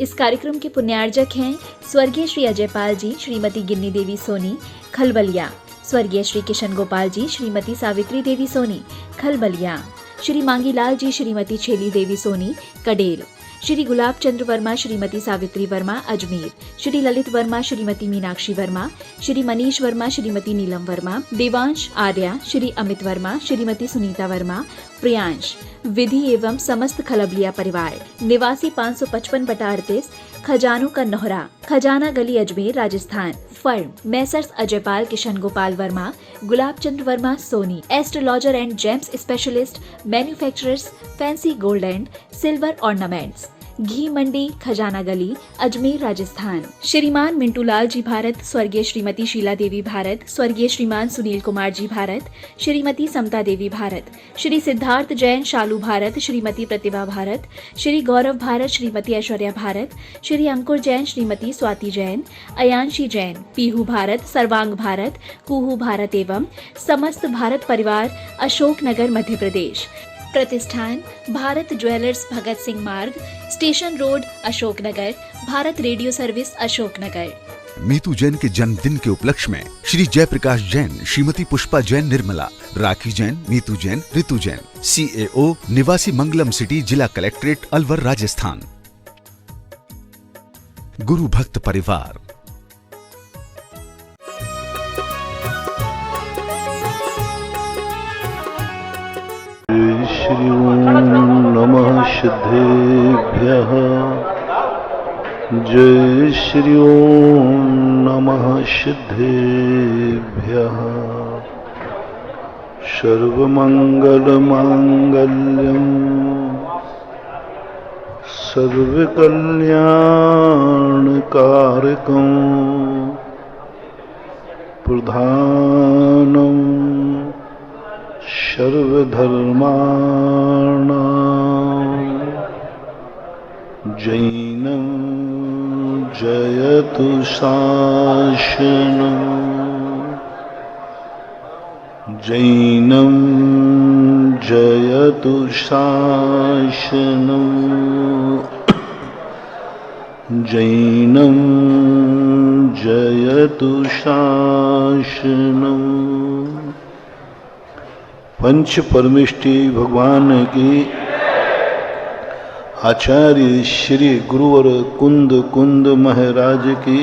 इस कार्यक्रम के पुण्यार्जक हैं स्वर्गीय श्री अजय पाल जी, श्रीमती गिन्नी देवी सोनी, खलबलिया, स्वर्गीय श्री किशन गोपाल जी, श्रीमती सावित्री देवी सोनी, खलबलिया, श्री मांगीलाल जी, श्रीमती छेली देवी सोनी, कडेल, श्री गुलाब चंद्र वर्मा, श्रीमती सावित्री वर्मा, अजमेर, श्री ललित वर्मा, श्रीमती मीनाक्षी वर्मा, श्री मनीष वर्मा, श्रीमती नीलम वर्मा, देवांश आर्या, श्री अमित वर्मा, श्रीमती सुनीता वर्मा, प्रियांश, विधि एवं समस्त खलबलिया परिवार, निवासी 555/38, खजानों का नोहरा, Khazana Gali, Ajmer, Rajasthan. Firm messrs Ajaypal Kishan Gopal Verma, Gulab Chandra Verma Soni, astrologer and gems specialist, manufacturers, fancy gold and silver ornaments, Ghee Mandi, Khazana Gali, Ajmer, Rajasthan. श्रीमान मिंटू लाल जी भारत, स्वर्गीय श्रीमती शीला देवी भारत, स्वर्गीय श्रीमान सुनील कुमार जी भारत, श्रीमती समता देवी भारत, श्री सिद्धार्थ जैन शालू भारत, श्रीमती प्रतिभा भारत, श्री गौरव भारत, श्रीमती ऐश्वर्या भारत, श्री अंकुर जैन, श्रीमती स्वाति जैन, अयांशी जैन, पीहू भारत, सर्वांग भारत, कुहू भारत एवं समस्त भारत परिवार, अशोकनगर, मध्य प्रदेश। प्रतिष्ठान भारत ज्वेलर्स, भगत सिंह मार्ग, station road, Ashoknagar. Bharat radio service, Ashoknagar. Meetu Jain के जन्मदिन के उपलक्ष्य में श्री जयप्रकाश जैन, श्रीमती पुष्पा जैन निर्मला, राखी जैन, मीतू जैन, ऋतु जैन, CAO, निवासी मंगलम सिटी, जिला कलेक्ट्रेट, अलवर, राजस्थान। गुरु भक्त परिवार। श्री ओम नमः सिद्धेभ्यः। जय श्री ओम नमः सिद्धेभ्यः। सर्वमंगल मांगल्यं सर्वकल्याणकारकं प्रधानं सर्वधर्माणां जैनं जयतु शासनं। जैनं जयतु शासनं। जैनं जयतु शासनं। पंच परमेष्टि भगवान की आचार्य श्री गुरुवर कुंद महाराज की,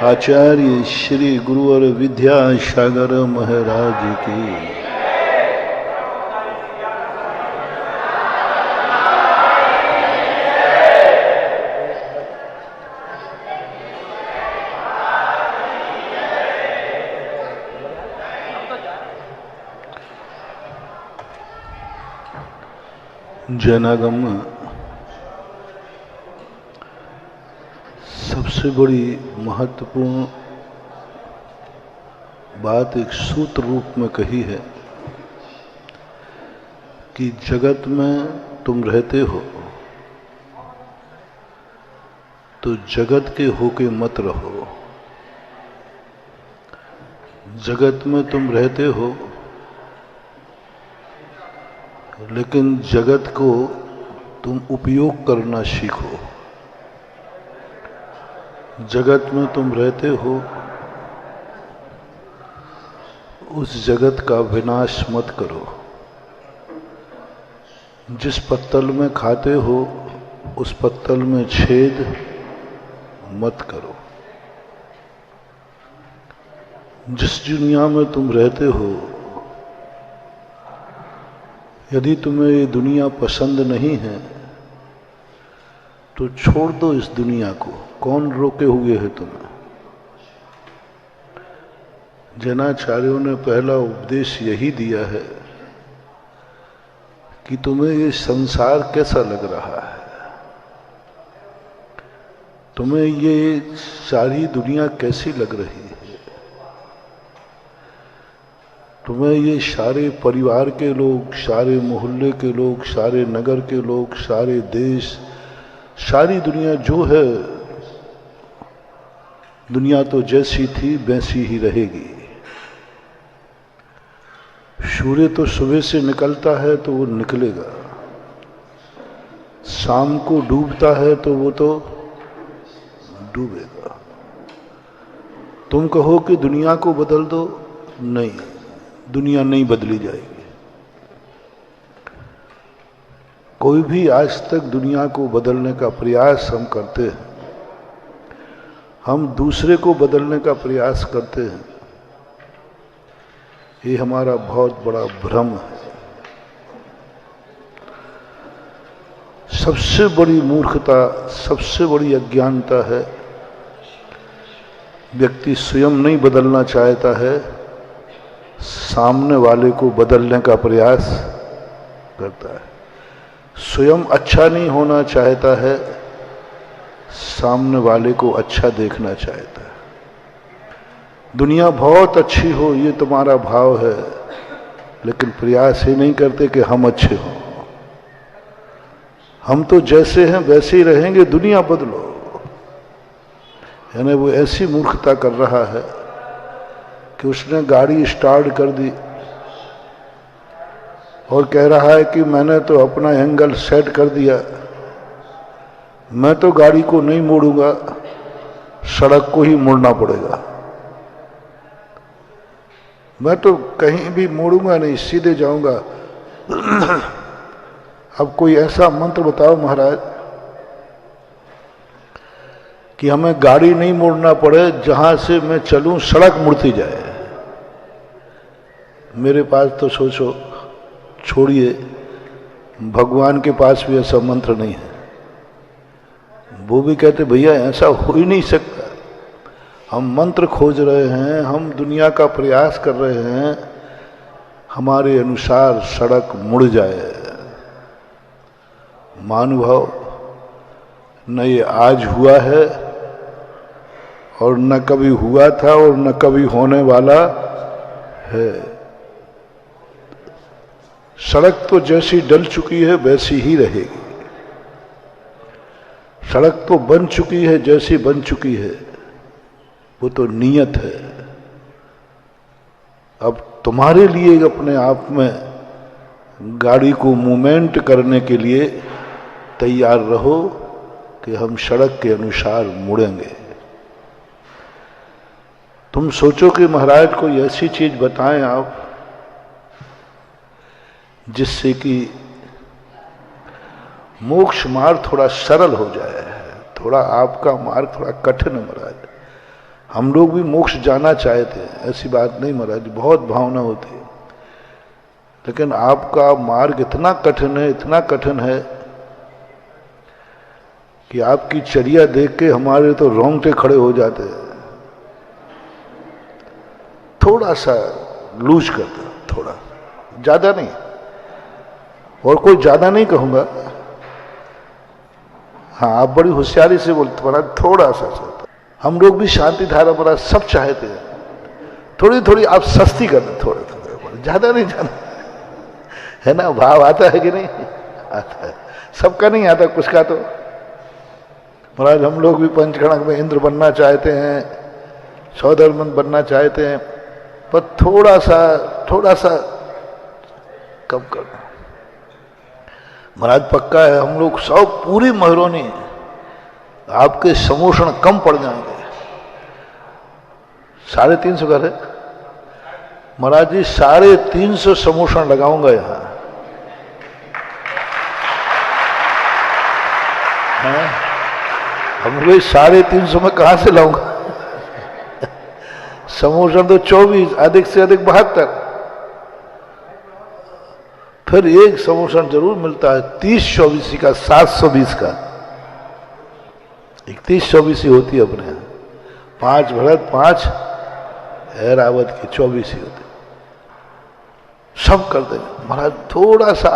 आचार्य श्री गुरुवर विद्यासागर महाराज की। जनागम सबसे बड़ी महत्वपूर्ण बात एक सूत्र रूप में कही है कि जगत में तुम रहते हो तो जगत के होके मत रहो। जगत में तुम रहते हो लेकिन जगत को तुम उपयोग करना सीखो। जगत में तुम रहते हो, उस जगत का विनाश मत करो। जिस पत्तल में खाते हो उस पत्तल में छेद मत करो। जिस दुनिया में तुम रहते हो, यदि तुम्हें ये दुनिया पसंद नहीं है तो छोड़ दो इस दुनिया को। कौन रोके हुए है तुम्हें? जैनाचार्यों ने पहला उपदेश यही दिया है कि तुम्हें ये संसार कैसा लग रहा है, तुम्हें ये सारी दुनिया कैसी लग रही है, तुम्हें ये सारे परिवार के लोग, सारे मोहल्ले के लोग, सारे नगर के लोग, सारे देश, सारी दुनिया जो है, दुनिया तो जैसी थी वैसी ही रहेगी। सूर्य तो सुबह से निकलता है तो वो निकलेगा, शाम को डूबता है तो वो तो डूबेगा। तुम कहो कि दुनिया को बदल दो, नहीं, दुनिया नहीं बदली जाएगी। कोई भी आज तक दुनिया को बदलने का प्रयास हम करते हैं, हम दूसरे को बदलने का प्रयास करते हैं, ये हमारा बहुत बड़ा भ्रम है। सबसे बड़ी मूर्खता, सबसे बड़ी अज्ञानता है, व्यक्ति स्वयं नहीं बदलना चाहता है, सामने वाले को बदलने का प्रयास करता है। स्वयं अच्छा नहीं होना चाहता है, सामने वाले को अच्छा देखना चाहता है। दुनिया बहुत अच्छी हो ये तुम्हारा भाव है, लेकिन प्रयास ही नहीं करते कि हम अच्छे हों। हम तो जैसे हैं वैसे ही रहेंगे, दुनिया बदलो। यानी वो ऐसी मूर्खता कर रहा है कि उसने गाड़ी स्टार्ट कर दी और कह रहा है कि मैंने तो अपना एंगल सेट कर दिया, मैं तो गाड़ी को नहीं मोड़ूंगा, सड़क को ही मोड़ना पड़ेगा। मैं तो कहीं भी मोड़ूंगा नहीं, सीधे जाऊंगा। अब कोई ऐसा मंत्र बताओ महाराज कि हमें गाड़ी नहीं मोड़ना पड़े, जहां से मैं चलूं सड़क मुड़ती जाए। मेरे पास तो सोचो, छोड़िए, भगवान के पास भी ऐसा मंत्र नहीं है। वो भी कहते भैया ऐसा हो ही नहीं सकता। हम मंत्र खोज रहे हैं, हम दुनिया का प्रयास कर रहे हैं, हमारे अनुसार सड़क मुड़ जाए। महानुभाव, न ये आज हुआ है और न कभी हुआ था और न कभी होने वाला है। सड़क तो जैसी डल चुकी है वैसी ही रहेगी। सड़क तो बन चुकी है जैसी बन चुकी है, वो तो नियत है। अब तुम्हारे लिए अपने आप में गाड़ी को मूवमेंट करने के लिए तैयार रहो कि हम सड़क के अनुसार मुड़ेंगे। तुम सोचो कि महाराज कोई ऐसी चीज बताएं आप जिससे कि मोक्ष मार्ग थोड़ा सरल हो जाए। थोड़ा आपका मार्ग थोड़ा कठिन है महाराज। हम लोग भी मोक्ष जाना चाहते हैं, ऐसी बात नहीं महाराज, बहुत भावना होती है, लेकिन आपका मार्ग इतना कठिन है, इतना कठिन है कि आपकी चर्या देख के हमारे तो रोंगटे खड़े हो जाते हैं। थोड़ा सा लूज करते, थोड़ा, ज्यादा नहीं, और कोई ज्यादा नहीं कहूंगा। हाँ, आप बड़ी होशियारी से बोलते महाराज, थोड़ा सा चाहता। हम लोग भी शांति धारा महाराज सब चाहते हैं, थोड़ी थोड़ी आप सस्ती कर दें, थोड़े थोड़े, ज्यादा नहीं जाना है ना। भाव आता है कि नहीं आता है, सबका नहीं आता, कुछ का तो महाराज। हम लोग भी पंचगणक में इंद्र बनना चाहते हैं, सौधर्मन बनना चाहते हैं, पर थोड़ा सा कम करना महाराज। पक्का है, हम लोग सब पूरी महरोनी आपके समोषण कम पड़ जाएंगे। 350 घर है महाराज जी, 350 समोषण लगाऊंगा यहां। हम लोग 350 में कहां से लाऊंगा? समोषण तो 24, अधिक से अधिक 72, फिर एक समोषण जरूर मिलता है 30-24 का, 720 का। 31-24 होती है अपने यहाँ, 5 भरत 5 ऐरावत की 24 होती, सब कर देंगे महाराज। थोड़ा सा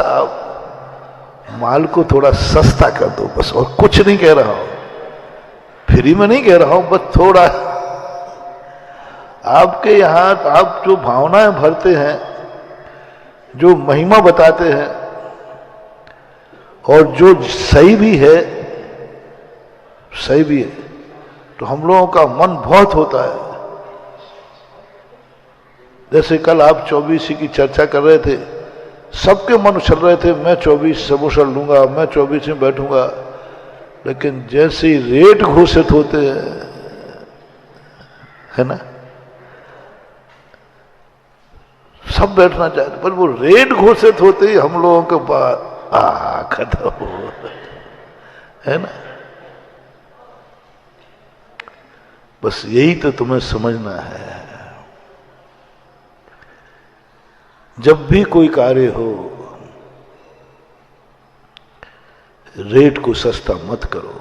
आप माल को थोड़ा सस्ता कर दो बस, और कुछ नहीं कह रहा हूं, फ्री में नहीं कह रहा हूं, बस थोड़ा। आपके यहां आप जो भावनाएं भरते हैं, जो महिमा बताते हैं, और जो सही भी है, तो हम लोगों का मन बहुत होता है। जैसे कल आप 24 की चर्चा कर रहे थे, सबके मन उछल रहे थे, मैं 24 से मुसल लूंगा, मैं 24 में बैठूंगा। लेकिन जैसे ही रेट घोषित होते हैं, है ना, सब बैठना चाहते, पर वो रेट घोषित होते ही हम लोगों के बाद खत्म हो, है ना। बस यही तो तुम्हें समझना है। जब भी कोई कार्य हो, रेट को सस्ता मत करो,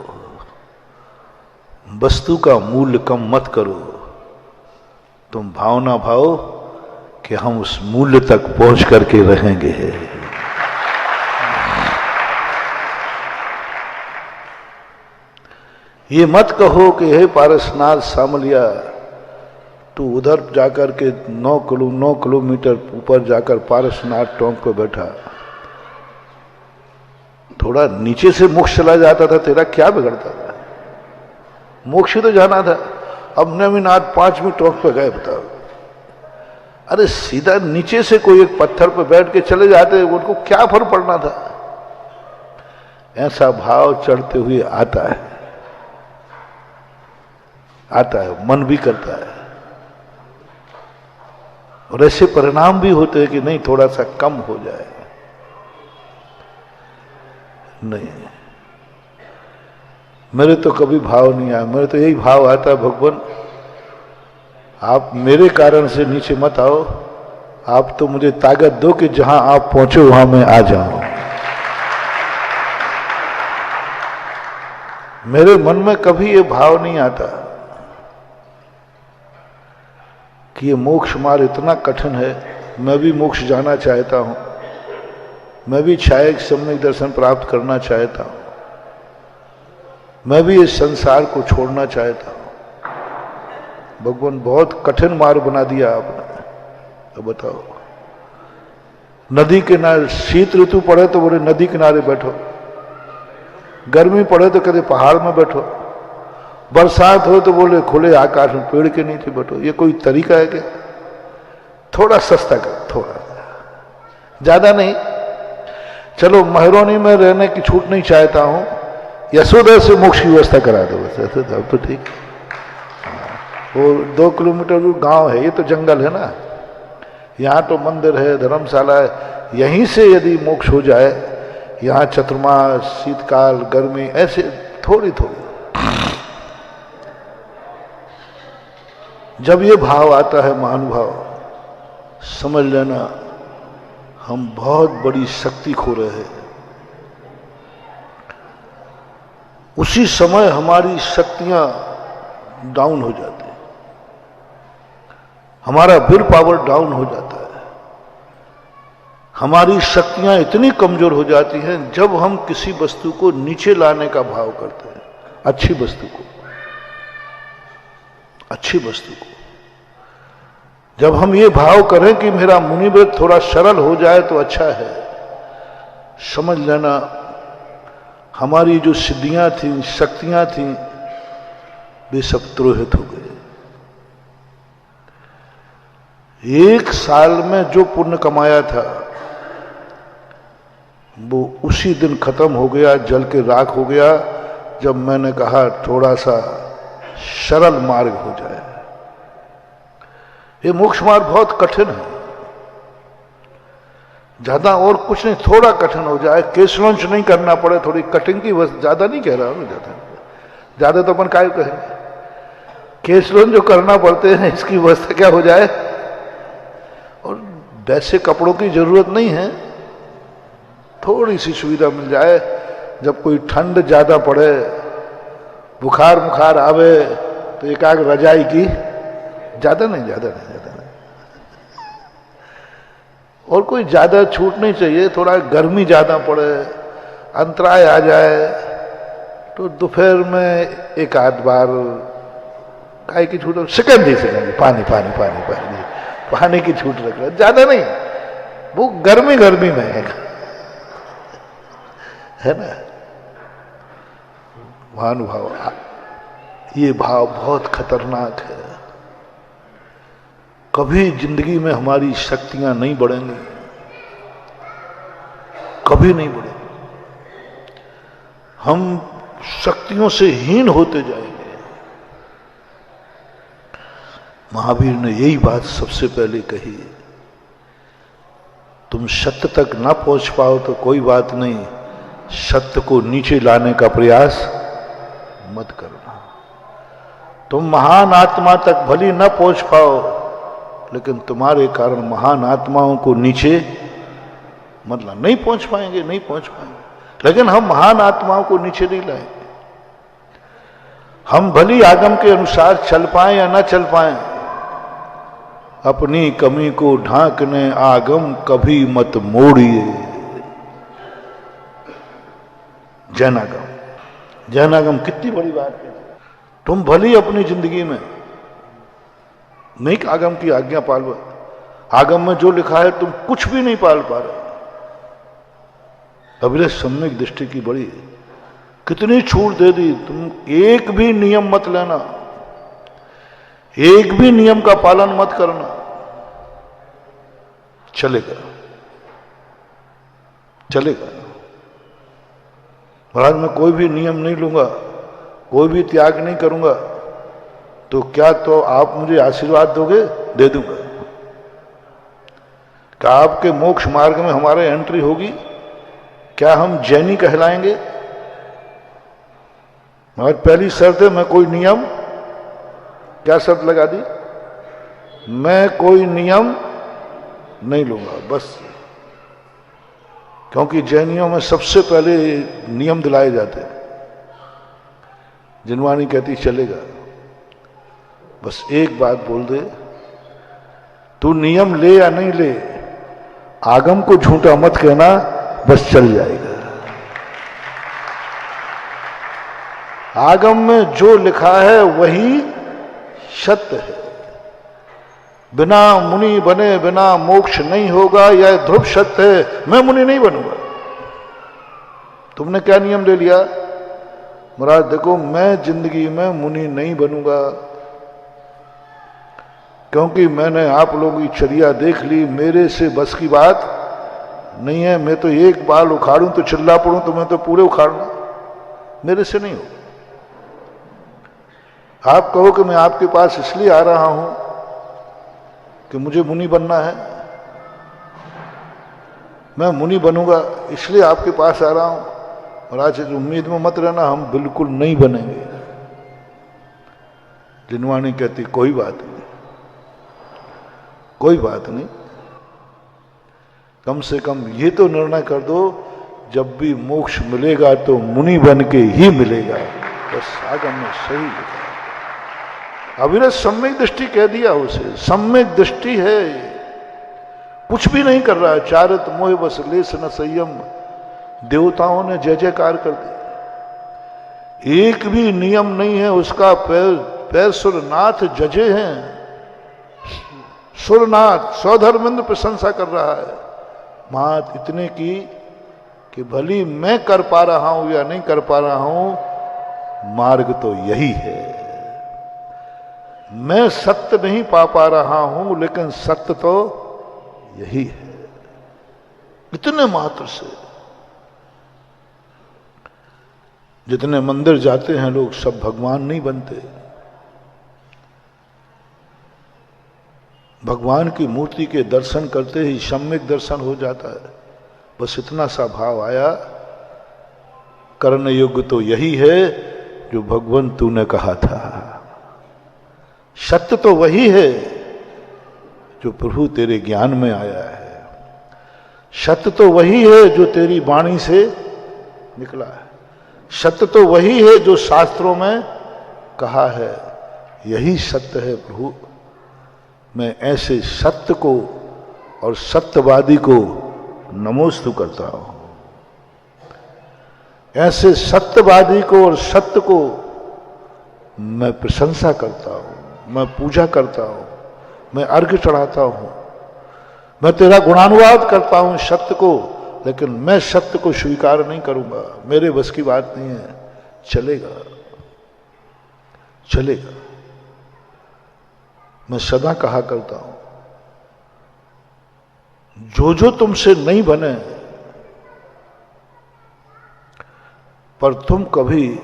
वस्तु का मूल्य कम मत करो। तुम भावना भाओ कि हम उस मूल्य तक पहुंच करके रहेंगे। ये मत कहो कि हे पारसनाथ सामलिया, तू उधर जाकर के 9 किलोमीटर ऊपर जाकर पारसनाथ टोंक पे बैठा, थोड़ा नीचे से मोक्ष चला जाता था, तेरा क्या बिगड़ता था? मोक्ष तो जाना था। अब नवीनाथ 5वीं टोंक पे गए, बताओ। अरे सीधा नीचे से कोई एक पत्थर पे बैठ के चले जाते, उनको क्या फर्क पड़ना था? ऐसा भाव चढ़ते हुए आता है, मन भी करता है, और ऐसे परिणाम भी होते हैं कि नहीं थोड़ा सा कम हो जाए। नहीं, मेरे तो कभी भाव नहीं आया। मेरे तो यही भाव आता है, भगवान आप मेरे कारण से नीचे मत आओ, आप तो मुझे ताकत दो कि जहां आप पहुंचो वहां मैं आ जाऊं। मेरे मन में कभी ये भाव नहीं आता कि ये मोक्ष मार्ग इतना कठिन है। मैं भी मोक्ष जाना चाहता हूं, मैं भी छाया सम्यक दर्शन प्राप्त करना चाहता हूं, मैं भी इस संसार को छोड़ना चाहता हूं। भगवान बहुत कठिन मार्ग बना दिया आपने। तो बताओ, नदी किनारे शीत ऋतु पड़े तो बोले नदी किनारे बैठो, गर्मी पड़े तो कहते पहाड़ में बैठो, बरसात हो तो बोले खुले आकाश में पेड़ के नीचे बैठो। ये कोई तरीका है क्या? थोड़ा सस्ता कर, थोड़ा ज्यादा नहीं। चलो महरोनी में रहने की छूट नहीं चाहता हूं, यशोदा से मोक्ष की व्यवस्था करा दो बस, ऐसे तो ठीक। वो 2 किलोमीटर दूर गांव है, ये तो जंगल है ना, यहाँ तो मंदिर है, धर्मशाला है। यहीं से यदि मोक्ष हो जाए, यहाँ चतुर्मास, शीतकाल, गर्मी, ऐसे थोड़ी थोड़ी। जब ये भाव आता है महानुभाव, समझ लेना हम बहुत बड़ी शक्ति खो रहे हैं। उसी समय हमारी शक्तियां डाउन हो जाती है, हमारा विल पावर डाउन हो जाता है, हमारी शक्तियां इतनी कमजोर हो जाती हैं जब हम किसी वस्तु को नीचे लाने का भाव करते हैं। अच्छी वस्तु को, अच्छी वस्तु को जब हम ये भाव करें कि मेरा मुनिव्रत थोड़ा सरल हो जाए तो अच्छा है, समझ लेना हमारी जो सिद्धियां थी, शक्तियां थी, वे सब द्रोहित हो गए। 1 साल में जो पुण्य कमाया था वो उसी दिन खत्म हो गया, जल के राख हो गया, जब मैंने कहा थोड़ा सा सरल मार्ग हो जाए। ये मोक्ष मार्ग बहुत कठिन है, ज्यादा और कुछ नहीं, थोड़ा कठिन हो जाए, केशलंच नहीं करना पड़े, थोड़ी कटिंग की वजह, ज्यादा नहीं कह रहा हूं, ज्यादा तो अपन काय कहेंगे, केशलंच जो करना पड़ते हैं इसकी व्यवस्था क्या हो जाए। और वैसे कपड़ों की जरूरत नहीं है, थोड़ी सी सुविधा मिल जाए। जब कोई ठंड ज्यादा पड़े, बुखार आवे तो एकाग रजाई की, ज्यादा नहीं। और कोई ज्यादा छूट नहीं चाहिए, थोड़ा गर्मी ज्यादा पड़े, अंतराय आ जाए तो दोपहर में एक आध बार काय की छूट, सेकंड पानी की छूट रख रहा, ज्यादा नहीं। वो गर्मी में है ना। महानुभाव, ये भाव बहुत खतरनाक है। कभी जिंदगी में हमारी शक्तियां नहीं बढ़ेंगी, कभी नहीं बढ़ेगी। हम शक्तियों से हीन होते जाएंगे। महावीर ने यही बात सबसे पहले कही। तुम सत्य तक ना पहुंच पाओ तो कोई बात नहीं, सत्य को नीचे लाने का प्रयास मत करना। तुम महान आत्मा तक भली न पहुंच पाओ, लेकिन तुम्हारे कारण महान आत्माओं को नीचे मतलब नहीं पहुंच पाएंगे, नहीं पहुंच पाएंगे। लेकिन हम महान आत्माओं को नीचे नहीं लाएंगे। हम भली आगम के अनुसार चल पाए या ना चल पाए, अपनी कमी को ढांकने आगम कभी मत मोड़िए। जैनागम, जैनागम कितनी बड़ी बात है। तुम भली अपनी जिंदगी में नहीं आगम की आज्ञा पालो, आगम में जो लिखा है तुम कुछ भी नहीं पाल पा रहे। अभिलष सम्यक दृष्टि की बड़ी कितनी छूट दे दी। तुम एक भी नियम मत लेना, एक भी नियम का पालन मत करना, चलेगा चलेगा। महाराज मैं कोई भी नियम नहीं लूंगा, कोई भी त्याग नहीं करूंगा, तो क्या तो आप मुझे आशीर्वाद दोगे? दे दूंगा। क्या आपके मोक्ष मार्ग में हमारे एंट्री होगी? क्या हम जैनी कहलाएंगे? मगर पहली शर्त है, मैं कोई नियम, क्या शर्त लगा दी? मैं कोई नियम नहीं लूंगा बस। क्योंकि जैनियों में सबसे पहले नियम दिलाए जाते हैं। जिनवानी कहती चलेगा, बस एक बात बोल दे, तू नियम ले या नहीं ले, आगम को झूठा मत कहना, बस चल जाएगा। आगम में जो लिखा है वही सत्य है। बिना मुनि बने बिना मोक्ष नहीं होगा, यह ध्रुव सत्य है। मैं मुनि नहीं बनूंगा। तुमने क्या नियम ले लिया? महाराज देखो, मैं जिंदगी में मुनि नहीं बनूंगा, क्योंकि मैंने आप लोगों की चर्या देख ली, मेरे से बस की बात नहीं है। मैं तो एक बाल उखाड़ूं तो चिल्ला पड़ूं, तो मैं तो पूरे उखाड़ना, मेरे से नहीं होगा। आप कहो कि मैं आपके पास इसलिए आ रहा हूं कि मुझे मुनि बनना है, मैं मुनि बनूंगा इसलिए आपके पास आ रहा हूं, और आज इस उम्मीद में मत रहना हम बिल्कुल नहीं बनेंगे। जिनवानी कहती कोई बात नहीं, कोई बात नहीं, कम से कम ये तो निर्णय कर दो, जब भी मोक्ष मिलेगा तो मुनि बन के ही मिलेगा। बस आगम में सही लिखा। अविरत सम्यक दृष्टि कह दिया उसे, सम्यक दृष्टि है, कुछ भी नहीं कर रहा है। चारित मोह बस लेस न संयम, देवताओं ने जय जयकार कर दी। एक भी नियम नहीं है उसका। पैर सुरनाथ जजे हैं, सुरनाथ स्वधर्मेंद्र प्रशंसा कर रहा है। बात इतने की कि भली मैं कर पा रहा हूं या नहीं कर पा रहा हूं, मार्ग तो यही है। मैं सत्य नहीं पा रहा हूं, लेकिन सत्य तो यही है। इतने मात्र से जितने मंदिर जाते हैं लोग, सब भगवान नहीं बनते। भगवान की मूर्ति के दर्शन करते ही सम्यक दर्शन हो जाता है। बस इतना सा भाव आया, करने योग्य तो यही है जो भगवान तूने कहा था। सत्य तो वही है जो प्रभु तेरे ज्ञान में आया है। सत्य तो वही है जो तेरी वाणी से निकला है। सत्य तो वही है जो शास्त्रों में कहा है। यही सत्य है प्रभु। मैं ऐसे सत्य को और सत्यवादी को नमोस्तु करता हूं। ऐसे सत्यवादी को और सत्य को मैं प्रशंसा करता हूं, मैं पूजा करता हूं, मैं अर्घ्य चढ़ाता हूं, मैं तेरा गुणानुवाद करता हूं सत्य को। लेकिन मैं सत्य को स्वीकार नहीं करूंगा, मेरे बस की बात नहीं है। चलेगा चलेगा। मैं सदा कहा करता हूं, जो जो तुमसे नहीं बने पर तुम कभी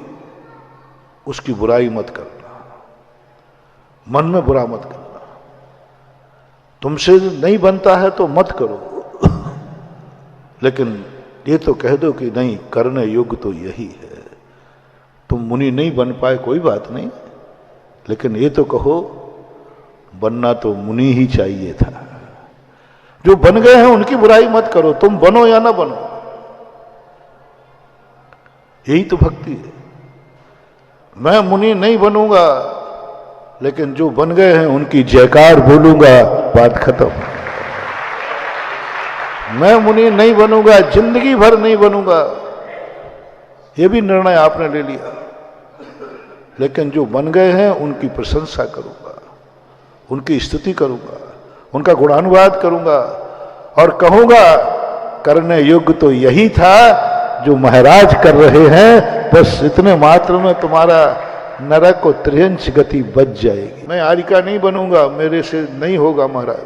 उसकी बुराई मत करना, मन में बुरा मत करना। तुमसे नहीं बनता है तो मत करो, लेकिन ये तो कह दो कि नहीं, करने योग्य तो यही है। तुम मुनि नहीं बन पाए कोई बात नहीं, लेकिन ये तो कहो बनना तो मुनि ही चाहिए था। जो बन गए हैं उनकी बुराई मत करो, तुम बनो या ना बनो, यही तो भक्ति है। मैं मुनि नहीं बनूंगा, लेकिन जो बन गए हैं उनकी जयकार बोलूंगा, बात खत्म। मैं मुनि नहीं बनूंगा, जिंदगी भर नहीं बनूंगा, यह भी निर्णय आपने ले लिया, लेकिन जो बन गए हैं उनकी प्रशंसा करूंगा, उनकी स्तुति करूंगा, उनका गुणानुवाद करूंगा और कहूंगा करने योग्य तो यही था जो महाराज कर रहे हैं। बस इतने मात्र में तुम्हारा नरक को त्रियंश गति बच जाएगी। मैं आरिका नहीं बनूंगा, मेरे से नहीं होगा महाराज,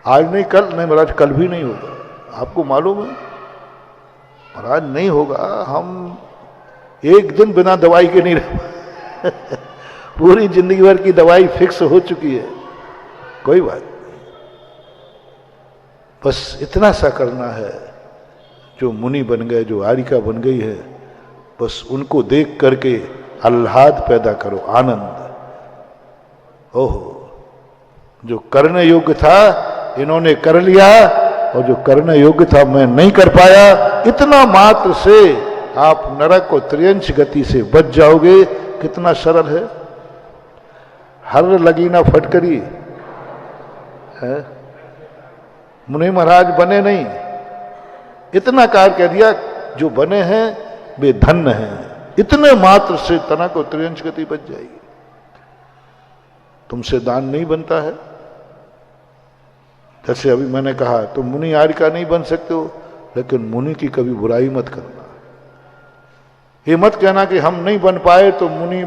आज नहीं कल नहीं महाराज, कल भी नहीं होगा। आपको मालूम है महाराज नहीं होगा। हम एक दिन बिना दवाई के नहीं रह पूरी जिंदगी भर की दवाई फिक्स हो चुकी है, कोई बात नहीं। बस इतना सा करना है, जो मुनि बन गए, जो आरिका बन गई है, बस उनको देख करके आह्लाद पैदा करो, आनंद। ओहो, जो करने योग्य था इन्होंने कर लिया, और जो करने योग्य था मैं नहीं कर पाया, इतना मात्र से आप नरक को त्रियंश गति से बच जाओगे। कितना सरल है। हर लगी ना फटकरी है। मुनि महाराज बने नहीं, इतना कार्य कह दिया, जो बने हैं वे धन्य हैं। इतने मात्र से तना को त्रियंश गति बच जाएगी। तुमसे दान नहीं बनता है, जैसे अभी मैंने कहा तुम मुनि आरिका नहीं बन सकते हो, लेकिन मुनि की कभी बुराई मत करना। ये मत कहना कि हम नहीं बन पाए तो मुनि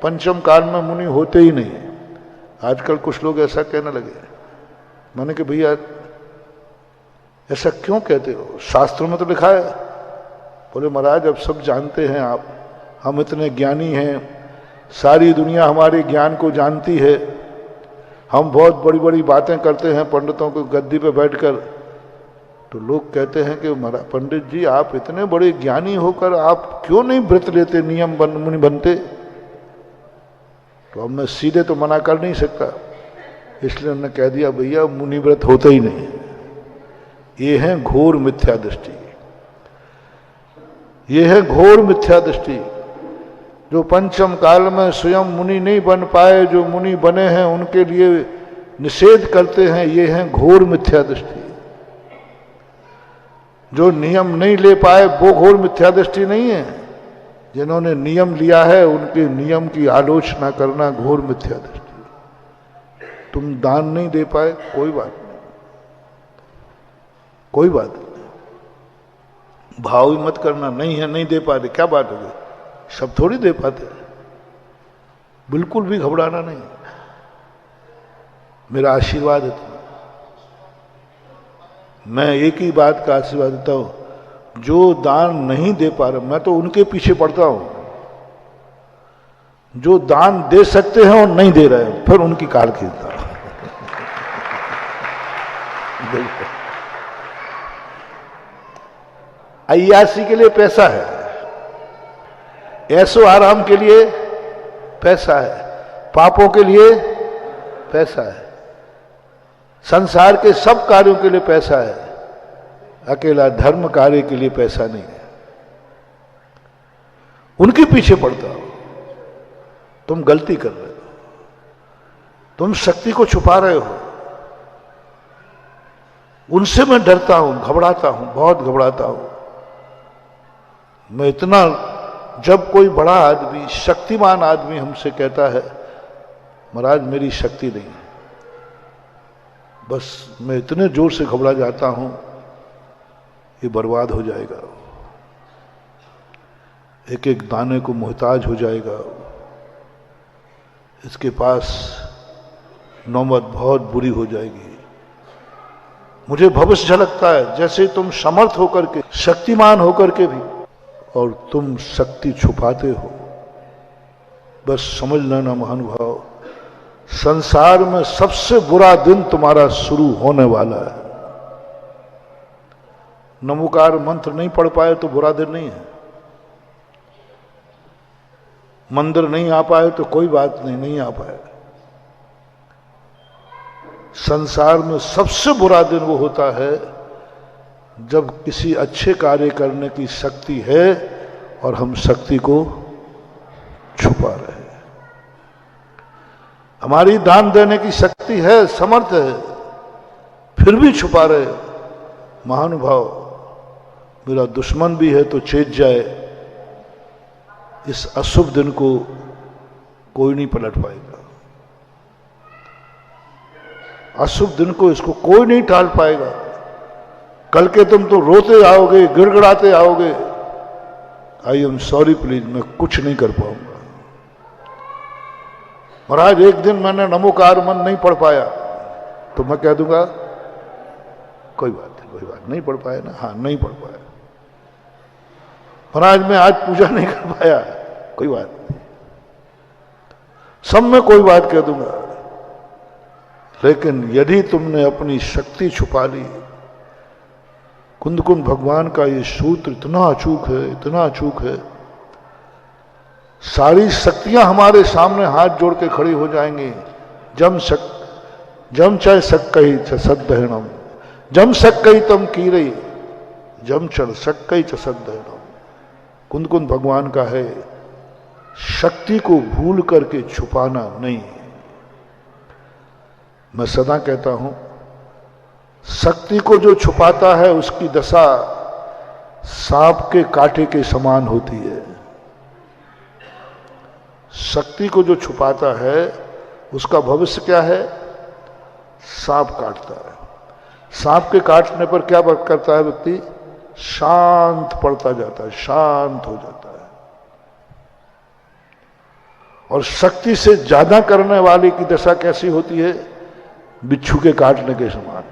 पंचम काल में मुनि होते ही नहीं। आजकल कुछ लोग ऐसा कहने लगे। मैंने कि भैया ऐसा क्यों कहते हो, शास्त्रों में तो लिखा है। बोले महाराज अब सब जानते हैं आप, हम इतने ज्ञानी हैं, सारी दुनिया हमारे ज्ञान को जानती है, हम बहुत बड़ी बड़ी बातें करते हैं पंडितों को गद्दी पे बैठकर, तो लोग कहते हैं कि महाराज पंडित जी आप इतने बड़े ज्ञानी होकर आप क्यों नहीं व्रत लेते, नियम मुनि बनते। तो अब मैं सीधे तो मना कर नहीं सकता, इसलिए उन्होंने कह दिया भैया मुनि व्रत होते ही नहीं। ये है घोर मिथ्या दृष्टि, ये है घोर मिथ्या दृष्टि। जो पंचम काल में स्वयं मुनि नहीं बन पाए, जो मुनि बने हैं उनके लिए निषेध करते हैं, ये है घोर मिथ्या दृष्टि। जो नियम नहीं ले पाए वो घोर मिथ्या दृष्टि नहीं है, जिन्होंने नियम लिया है उनके नियम की आलोचना करना घोर मिथ्या दृष्टि। तुम दान नहीं दे पाए, कोई बात नहीं, कोई बात नहीं, भाव ही मत करना, नहीं है नहीं दे पाते, क्या बात हो गई, सब थोड़ी दे पाते। बिल्कुल भी घबराना नहीं, मेरा आशीर्वाद है तुम्हें। मैं एक ही बात का आशीर्वाद देता हूं, जो दान नहीं दे पा रहे, मैं तो उनके पीछे पड़ता हूं जो दान दे सकते हैं और नहीं दे रहे हैं, फिर उनकी कार खींचता हूं। अय्यासी के लिए पैसा है, ऐसो आराम के लिए पैसा है, पापों के लिए पैसा है, संसार के सब कार्यों के लिए पैसा है, अकेला धर्म कार्य के लिए पैसा नहीं है। उनके पीछे पड़ता हो, तुम गलती कर रहे हो, तुम शक्ति को छुपा रहे हो। उनसे मैं डरता हूं, घबराता हूं, बहुत घबराता हूं मैं इतना। जब कोई बड़ा आदमी, शक्तिमान आदमी हमसे कहता है महाराज मेरी शक्ति नहीं है, बस मैं इतने जोर से घबरा जाता हूं ये बर्बाद हो जाएगा, एक एक दाने को मोहताज हो जाएगा, इसके पास नौबत बहुत बुरी हो जाएगी। मुझे भविष्य झलकता है, जैसे तुम समर्थ होकर के, शक्तिमान होकर के भी और तुम शक्ति छुपाते हो। बस समझ लेना महानुभाव, संसार में सबसे बुरा दिन तुम्हारा शुरू होने वाला है। नमोकार मंत्र नहीं पढ़ पाए तो बुरा दिन नहीं है, मंदिर नहीं आ पाए तो कोई बात नहीं, नहीं आ पाए। संसार में सबसे बुरा दिन वो होता है जब किसी अच्छे कार्य करने की शक्ति है और हम शक्ति को छुपा रहे हैं। हमारी दान देने की शक्ति है, समर्थ है, फिर भी छुपा रहे। महानुभाव, मेरा दुश्मन भी है तो चेत जाए, इस अशुभ दिन को कोई नहीं पलट पाएगा। अशुभ दिन को इसको कोई नहीं टाल पाएगा। कल के तुम तो रोते आओगे, गिड़गिड़ाते आओगे, आई एम सॉरी प्लीज, मैं कुछ नहीं कर पाऊंगा। महाराज एक दिन मैंने नमोकार मंत्र नहीं पढ़ पाया तो मैं कह दूंगा कोई बात नहीं, कोई बात नहीं पढ़ पाया ना, हाँ नहीं पढ़ पाया। महाराज मैं आज पूजा नहीं कर पाया, कोई बात नहीं, सब में कोई बात कह दूंगा। लेकिन यदि तुमने अपनी शक्ति छुपा ली, कुंद भगवान का ये सूत्र इतना अचूक है, इतना अचूक है, सारी शक्तियां हमारे सामने हाथ जोड़ के खड़ी हो जाएंगी। जम चाहे सक्कई सदहनम, जम सक्कई तम कीरई, जम चढ़ सक्कई सदहनम। कुंद भगवान का है, शक्ति को भूल करके छुपाना नहीं। मैं सदा कहता हूं, शक्ति को जो छुपाता है उसकी दशा सांप के कांटे के समान होती है। शक्ति को जो छुपाता है उसका भविष्य क्या है? सांप काटता है। सांप के काटने पर क्या करता है व्यक्ति? शांत पड़ता जाता है, शांत हो जाता है। और शक्ति से ज्यादा करने वाले की दशा कैसी होती है? बिच्छू के काटने के समान।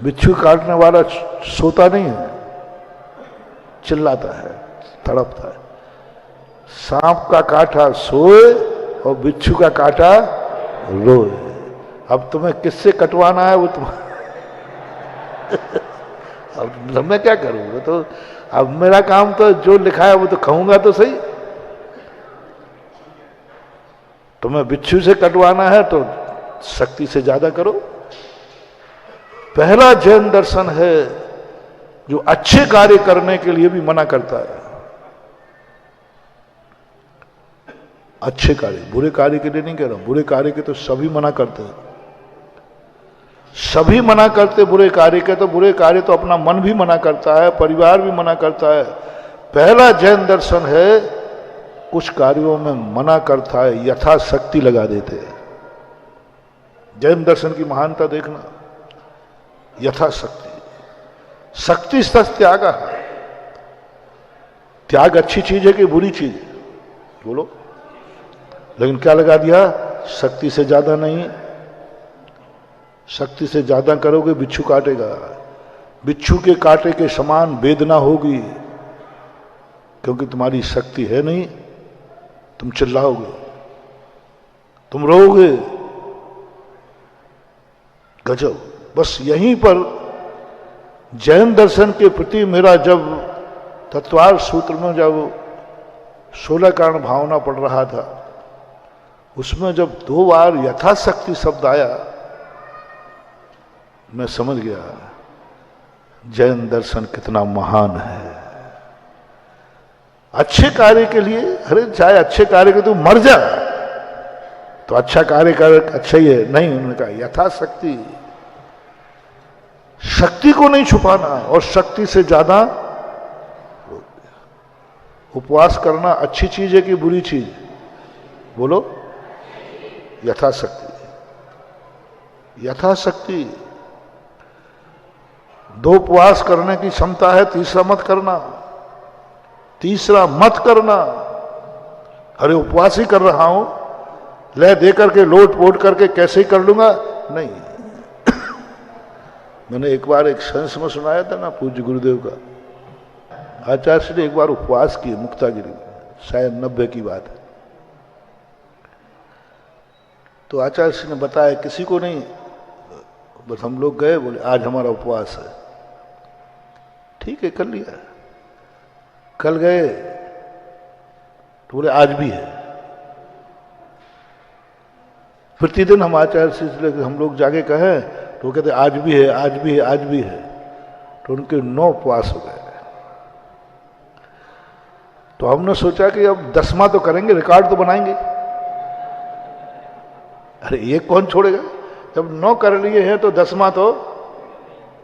बिच्छू काटने वाला सोता नहीं है, चिल्लाता है, तड़पता है। सांप का काटा सोए और बिच्छू का काटा रोए। अब तुम्हें किससे कटवाना है वो तुम अब मैं क्या करूं? वो तो अब मेरा काम तो जो लिखा है वो तो खाऊंगा तो सही। तुम्हें बिच्छू से कटवाना है तो शक्ति से ज्यादा करो। पहला जैन दर्शन है जो अच्छे कार्य करने के लिए भी मना करता है। अच्छे कार्य, बुरे कार्य के लिए नहीं कह रहा हूं। बुरे कार्य के तो सभी मना करते हैं, सभी मना करते बुरे कार्य के। तो बुरे कार्य तो अपना मन भी मना करता है, परिवार भी मना करता है। पहला जैन दर्शन है कुछ कार्यों में मना करता है, यथाशक्ति लगा देते हैं। जैन दर्शन की महानता देखना, यथाशक्ति। शक्ति सच त्याग है। त्याग अच्छी चीज है कि बुरी चीज है? बोलो। लेकिन क्या लगा दिया? शक्ति से ज्यादा नहीं। शक्ति से ज्यादा करोगे बिच्छू काटेगा। बिच्छू के कांटे के समान वेदना होगी, क्योंकि तुम्हारी शक्ति है नहीं। तुम चिल्लाओगे, तुम रोओगे, गजब। बस यहीं पर जैन दर्शन के प्रति मेरा जब तत्वार्थ सूत्र में जब 16 कारण भावना पढ़ रहा था, उसमें जब 2 बार यथाशक्ति शब्द आया, मैं समझ गया जैन दर्शन कितना महान है। अच्छे कार्य के लिए, अरे चाहे अच्छे कार्य के तू मर जा तो अच्छा कार्य कर, अच्छा ही है। नहीं, उन्होंने कहा यथाशक्ति। शक्ति को नहीं छुपाना और शक्ति से ज्यादा। उपवास करना अच्छी चीज है कि बुरी चीज? बोलो। यथाशक्ति, यथाशक्ति। 2 उपवास करने की क्षमता है, तीसरा मत करना, तीसरा मत करना। अरे उपवास ही कर रहा हूं, ले दे करके लोट पोट करके कैसे ही कर लूंगा, नहीं। मैंने एक बार एक संस में सुनाया था ना पूज्य गुरुदेव का, आचार्य ने एक बार उपवास किए मुक्तागिरी में, शायद 90 की बात है। तो आचार्य ने बताया किसी को नहीं, बस हम लोग गए, बोले आज हमारा उपवास है। ठीक है, कर लिया। कल गए तो बोले आज भी है। प्रतिदिन हम आचार्य से हम लोग जाके कहें तो वो कहते आज भी है, आज भी है, आज भी है। तो उनके 9 उपवास हो गए। तो हमने सोचा कि अब 10वां तो करेंगे, रिकॉर्ड तो बनाएंगे। अरे ये कौन छोड़ेगा, जब 9 कर लिए हैं तो 10वां तो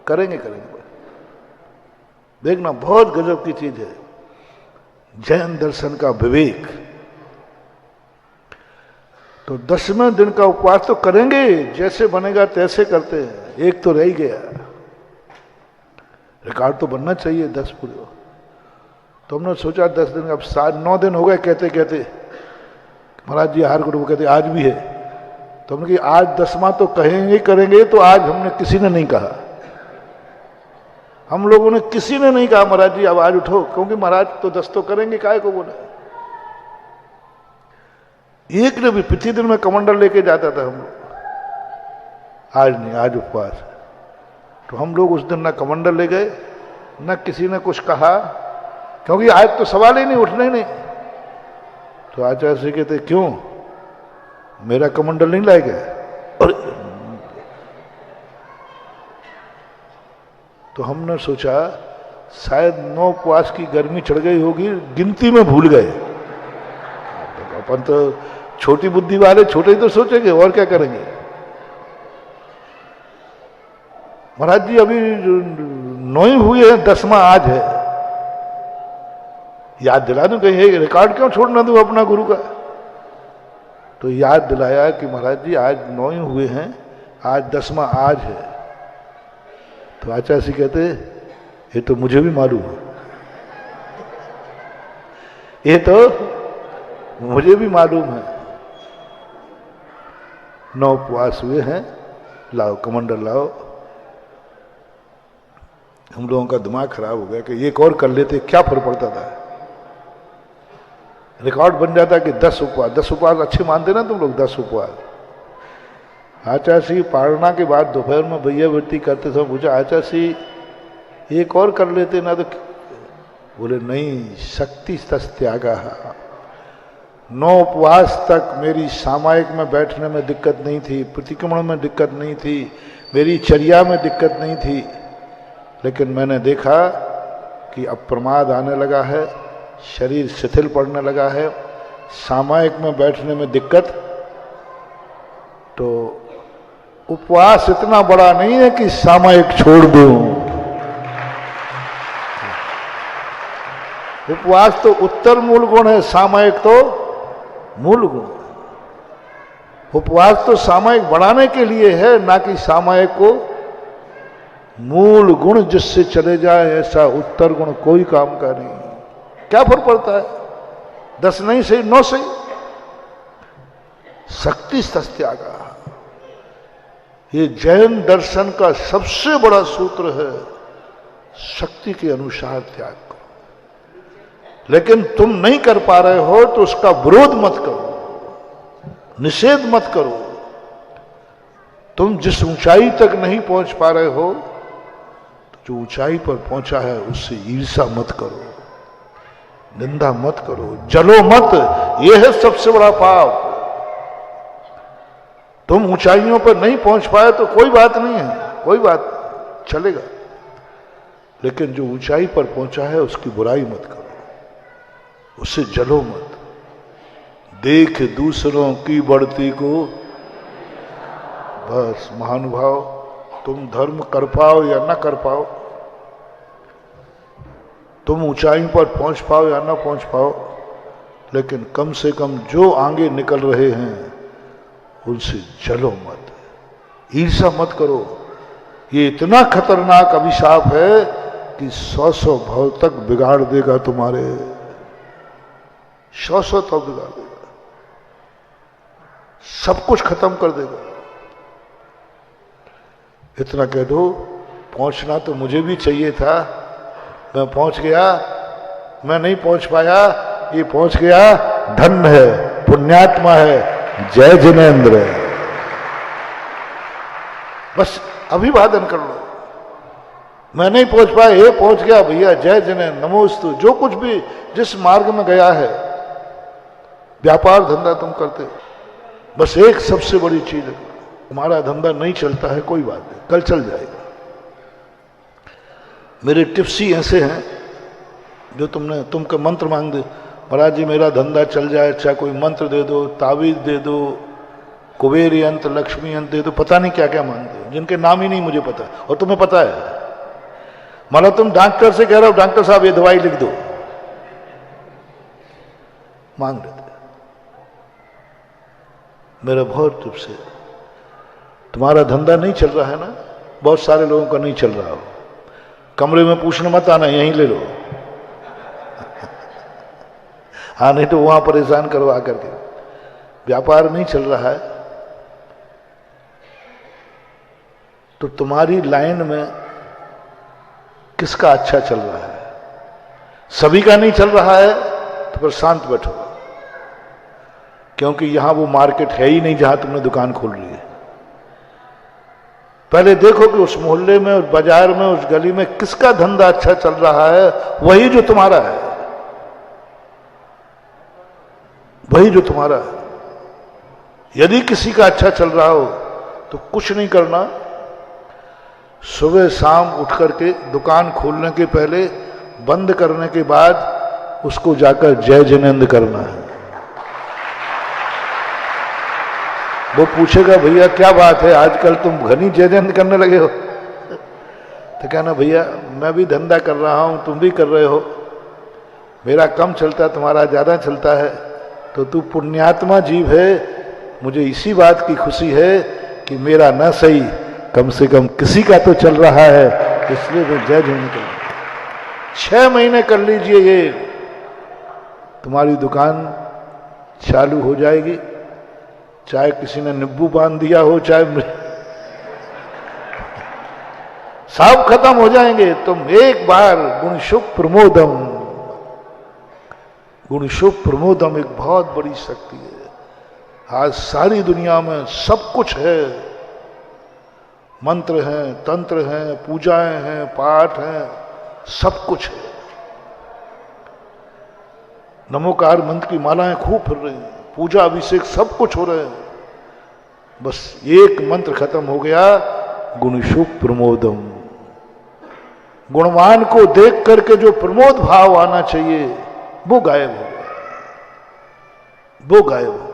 करेंगे। देखना बहुत गजब की चीज है जैन दर्शन का विवेक। तो 10वें दिन का उपवास तो करेंगे, जैसे बनेगा तैसे करते हैं। एक तो रह ही गया, रिकॉर्ड तो बनना चाहिए 10 पूरे। तो हमने सोचा 10 दिन, अब 9 दिन हो गए कहते कहते महाराज जी हार गुरु कहते आज भी है। तो हमने कहा आज 10वां तो कहेंगे करेंगे। तो आज हमने किसी ने नहीं कहा, हम लोगों ने किसी ने नहीं कहा महाराज जी अब आज उठो, क्योंकि महाराज तो 10 तो करेंगे, काहे को बोला। एक ने भी प्रतिदिन में कमंडल लेके जाता था हम लोग, आज नहीं, आज उपवास है। तो हम लोग उस दिन ना कमंडल ले गए, ना किसी ने कुछ कहा, क्योंकि आज तो सवाल ही नहीं, उठने नहीं। तो आचार्य से कहते क्यों, मेरा कमंडल नहीं लाए गए। और तो हमने सोचा शायद 9 उपवास की गर्मी चढ़ गई होगी, गिनती में भूल गए। अपन तो छोटी बुद्धि वाले छोटे ही तो सोचेंगे, और क्या करेंगे। महाराज जी अभी 9 ही हुए हैं, 10वां आज है, याद दिला दूं, कहीं रिकॉर्ड क्यों छोड़ना दूं अपना गुरु का। तो याद दिलाया कि महाराज जी आज 9 ही हुए हैं, आज 10वां आज है। तो आचार्य जी कहते ये तो मुझे भी मालूम है, ये तो मुझे भी मालूम है। 9 उपवास हुए हैं, लाओ कमंडल लाओ। हम लोगों का दिमाग खराब हो गया कि एक और कर लेते क्या फर्क पड़ता था, रिकॉर्ड बन जाता कि 10 उपवास। 10 उपवास अच्छे मानते ना तुम लोग, 10 उपवास। आचार्य जी पारणा के बाद दोपहर में भैया वृत्ति करते समय पूछा आचार्य जी एक और कर लेते ना, तो बोले नहीं, शक्ति त्यागा। 9 उपवास तक मेरी सामायिक में बैठने में दिक्कत नहीं थी, प्रतिक्रमण में दिक्कत नहीं थी, मेरी चर्या में दिक्कत नहीं थी। लेकिन मैंने देखा कि अब प्रमाद आने लगा है, शरीर शिथिल पड़ने लगा है, सामायिक में बैठने में दिक्कत। तो उपवास इतना बड़ा नहीं है कि सामायिक छोड़ दूं। उपवास तो उत्तर मूल गुण है, सामायिक तो मूल गुण। उपवास तो सामायिक बढ़ाने के लिए है, ना कि सामायिक को मूल गुण जिससे चले जाए ऐसा उत्तर गुण कोई काम का नहीं। क्या फर्क पड़ता है, 10 नहीं सही, 9 सही। शक्ति त्यागा, ये जैन दर्शन का सबसे बड़ा सूत्र है, शक्ति के अनुसार त्याग करो। लेकिन तुम नहीं कर पा रहे हो तो उसका विरोध मत करो, निषेध मत करो। तुम जिस ऊंचाई तक नहीं पहुंच पा रहे हो, तो जो ऊंचाई पर पहुंचा है उससे ईर्ष्या मत करो, निंदा मत करो, जलो मत। यह है सबसे बड़ा पाप। तुम ऊंचाइयों पर नहीं पहुंच पाए तो कोई बात नहीं है, कोई बात चलेगा। लेकिन जो ऊंचाई पर पहुंचा है उसकी बुराई मत करो, उससे जलो मत। देख दूसरों की बढ़ती को, बस महानुभाव, तुम धर्म कर पाओ या ना कर पाओ, तुम ऊंचाई पर पहुंच पाओ या ना पहुंच पाओ, लेकिन कम से कम जो आगे निकल रहे हैं उनसे जलो मत, ईर्ष्या मत करो। ये इतना खतरनाक अभिशाप है कि 100 भाव तक बिगाड़ देगा तुम्हारे, 100 तो बिगाड़ देगा, सब कुछ खत्म कर देगा। इतना कह दो, पहुंचना तो मुझे भी चाहिए था, मैं पहुंच गया, मैं नहीं पहुंच पाया, ये पहुंच गया, धन्य है, पुण्यात्मा है, जय जिनेंद्र। बस अभिवादन कर लो। मैं नहीं पहुंच पाया, ये पहुंच गया भैया, जय जिनेंद्र, नमोस्तु। जो कुछ भी जिस मार्ग में गया है, व्यापार धंधा तुम करते हो, बस एक सबसे बड़ी चीज है, तुम्हारा धंधा नहीं चलता है, कोई बात नहीं, कल चल जाएगा। मेरे टिप्स ही ऐसे हैं जो तुमको मंत्र मांग दे, महाराज जी मेरा धंधा चल जाए, चाहे कोई मंत्र दे दो, ताबीज दे दो, कुबेर यंत्र, लक्ष्मी यंत्र दे दो, पता नहीं क्या क्या मांगते हो, जिनके नाम ही नहीं मुझे पता, और तुम्हें पता है। मतलब तुम डॉक्टर से कह रहे हो, डॉक्टर साहब ये दवाई लिख दो, मांग लेते। मेरा बहुत टिप्स है। तुम्हारा धंधा नहीं चल रहा है ना, बहुत सारे लोगों का नहीं चल रहा हो, कमरे में पूछने मत आना, यहीं ले लो। हाँ, नहीं तो वहां परेशान करो आकर के। व्यापार नहीं चल रहा है तो तुम्हारी लाइन में किसका अच्छा चल रहा है? सभी का नहीं चल रहा है तो फिर शांत बैठो, क्योंकि यहां वो मार्केट है ही नहीं जहां तुमने दुकान खोल रही है। पहले देखो कि उस मोहल्ले में, उस बाजार में, उस गली में किसका धंधा अच्छा चल रहा है, वही जो तुम्हारा है, वही जो तुम्हारा है। यदि किसी का अच्छा चल रहा हो तो कुछ नहीं करना, सुबह शाम उठ करके दुकान खोलने के पहले, बंद करने के बाद उसको जाकर जय जिनेंद्र करना है। वो पूछेगा भैया क्या बात है, आजकल तुम घनी जय जिनेंद्र करने लगे हो? तो कहना भैया मैं भी धंधा कर रहा हूं, तुम भी कर रहे हो, मेरा कम चलता है, तुम्हारा ज्यादा चलता है, तो तू पुण्यात्मा जीव है, मुझे इसी बात की खुशी है कि मेरा न सही, कम से कम किसी का तो चल रहा है, इसलिए मैं जय जिनेंद्र कर। 6 महीने कर लीजिए, ये तुम्हारी दुकान चालू हो जाएगी, चाहे किसी ने नींबू बांध दिया हो, चाहे सब खत्म हो जाएंगे। तुम एक बार गुण शुभ प्रमोदम, गुण शुभ प्रमोदम एक बहुत बड़ी शक्ति है। आज सारी दुनिया में सब कुछ है, मंत्र हैं, तंत्र हैं, पूजाएं हैं, पाठ हैं, सब कुछ है। नमोकार मंत्र की मालाएं खूब फिर रही हैं, पूजा अभिषेक सब कुछ हो रहे हैं, बस एक मंत्र खत्म हो गया, गुणशुभ प्रमोदम। गुणवान को देख करके जो प्रमोद भाव आना चाहिए वो गायब हो गया, वो गायब हो गया।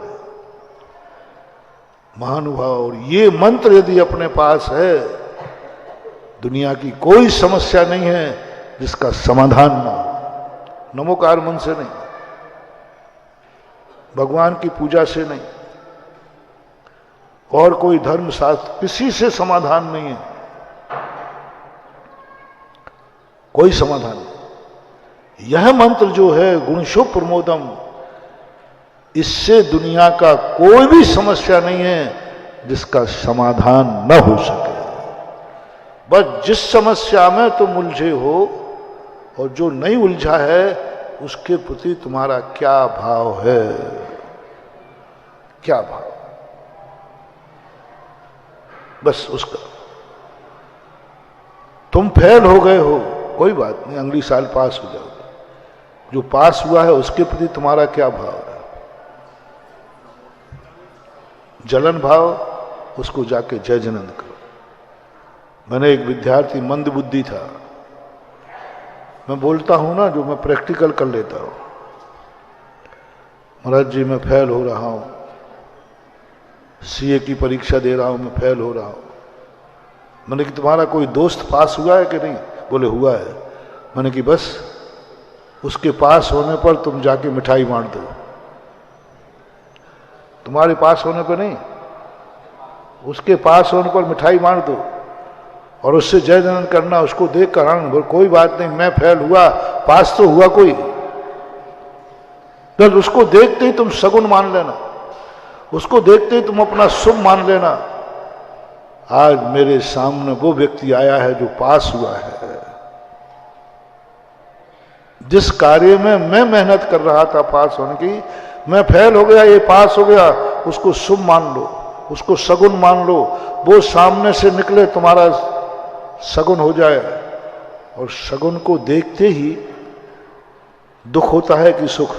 महानुभाव, और ये मंत्र यदि अपने पास है, दुनिया की कोई समस्या नहीं है जिसका समाधान ना हो। नमोकार मन से नहीं, भगवान की पूजा से नहीं, और कोई धर्म शास्त्र, किसी से समाधान नहीं है, कोई समाधान नहीं। यह मंत्र जो है गुणशुभ प्रमोदम, इससे दुनिया का कोई भी समस्या नहीं है जिसका समाधान न हो सके। बस जिस समस्या में तुम उलझे हो और जो नहीं उलझा है, उसके प्रति तुम्हारा क्या भाव है, क्या भाव, बस उसका। तुम फेल हो गए हो, कोई बात नहीं, अगली साल पास हो जाओगे। जो पास हुआ है उसके प्रति तुम्हारा क्या भाव है? जलन भाव, उसको जाके जय जिनेंद्र करो। मैंने एक विद्यार्थी मंद बुद्धि था, मैं बोलता हूं ना जो मैं प्रैक्टिकल कर लेता हूं, महाराज जी मैं फेल हो रहा हूं, सीए की परीक्षा दे रहा हूं, मैं फेल हो रहा हूं। मैंने कि तुम्हारा कोई दोस्त पास हुआ है कि नहीं? बोले हुआ है। मैंने कि बस उसके पास होने पर तुम जाके मिठाई बांट दो, तुम्हारे पास होने पर नहीं, उसके पास होने पर मिठाई बांट दो और उससे जय जिनेंद्र करना, उसको देख कर आनंद। कोई बात नहीं, मैं फेल हुआ, पास तो हुआ कोई, बस उसको देखते ही तुम सगुन मान लेना, उसको देखते ही तुम अपना शुभ मान लेना। आज मेरे सामने वो व्यक्ति आया है जो पास हुआ है, जिस कार्य में मैं मेहनत कर रहा था पास होने की, मैं फेल हो गया, ये पास हो गया, उसको शुभ मान लो, उसको सगुन मान लो। वो सामने से निकले तुम्हारा सगुन हो जाए, और सगुन को देखते ही दुख होता है कि सुख।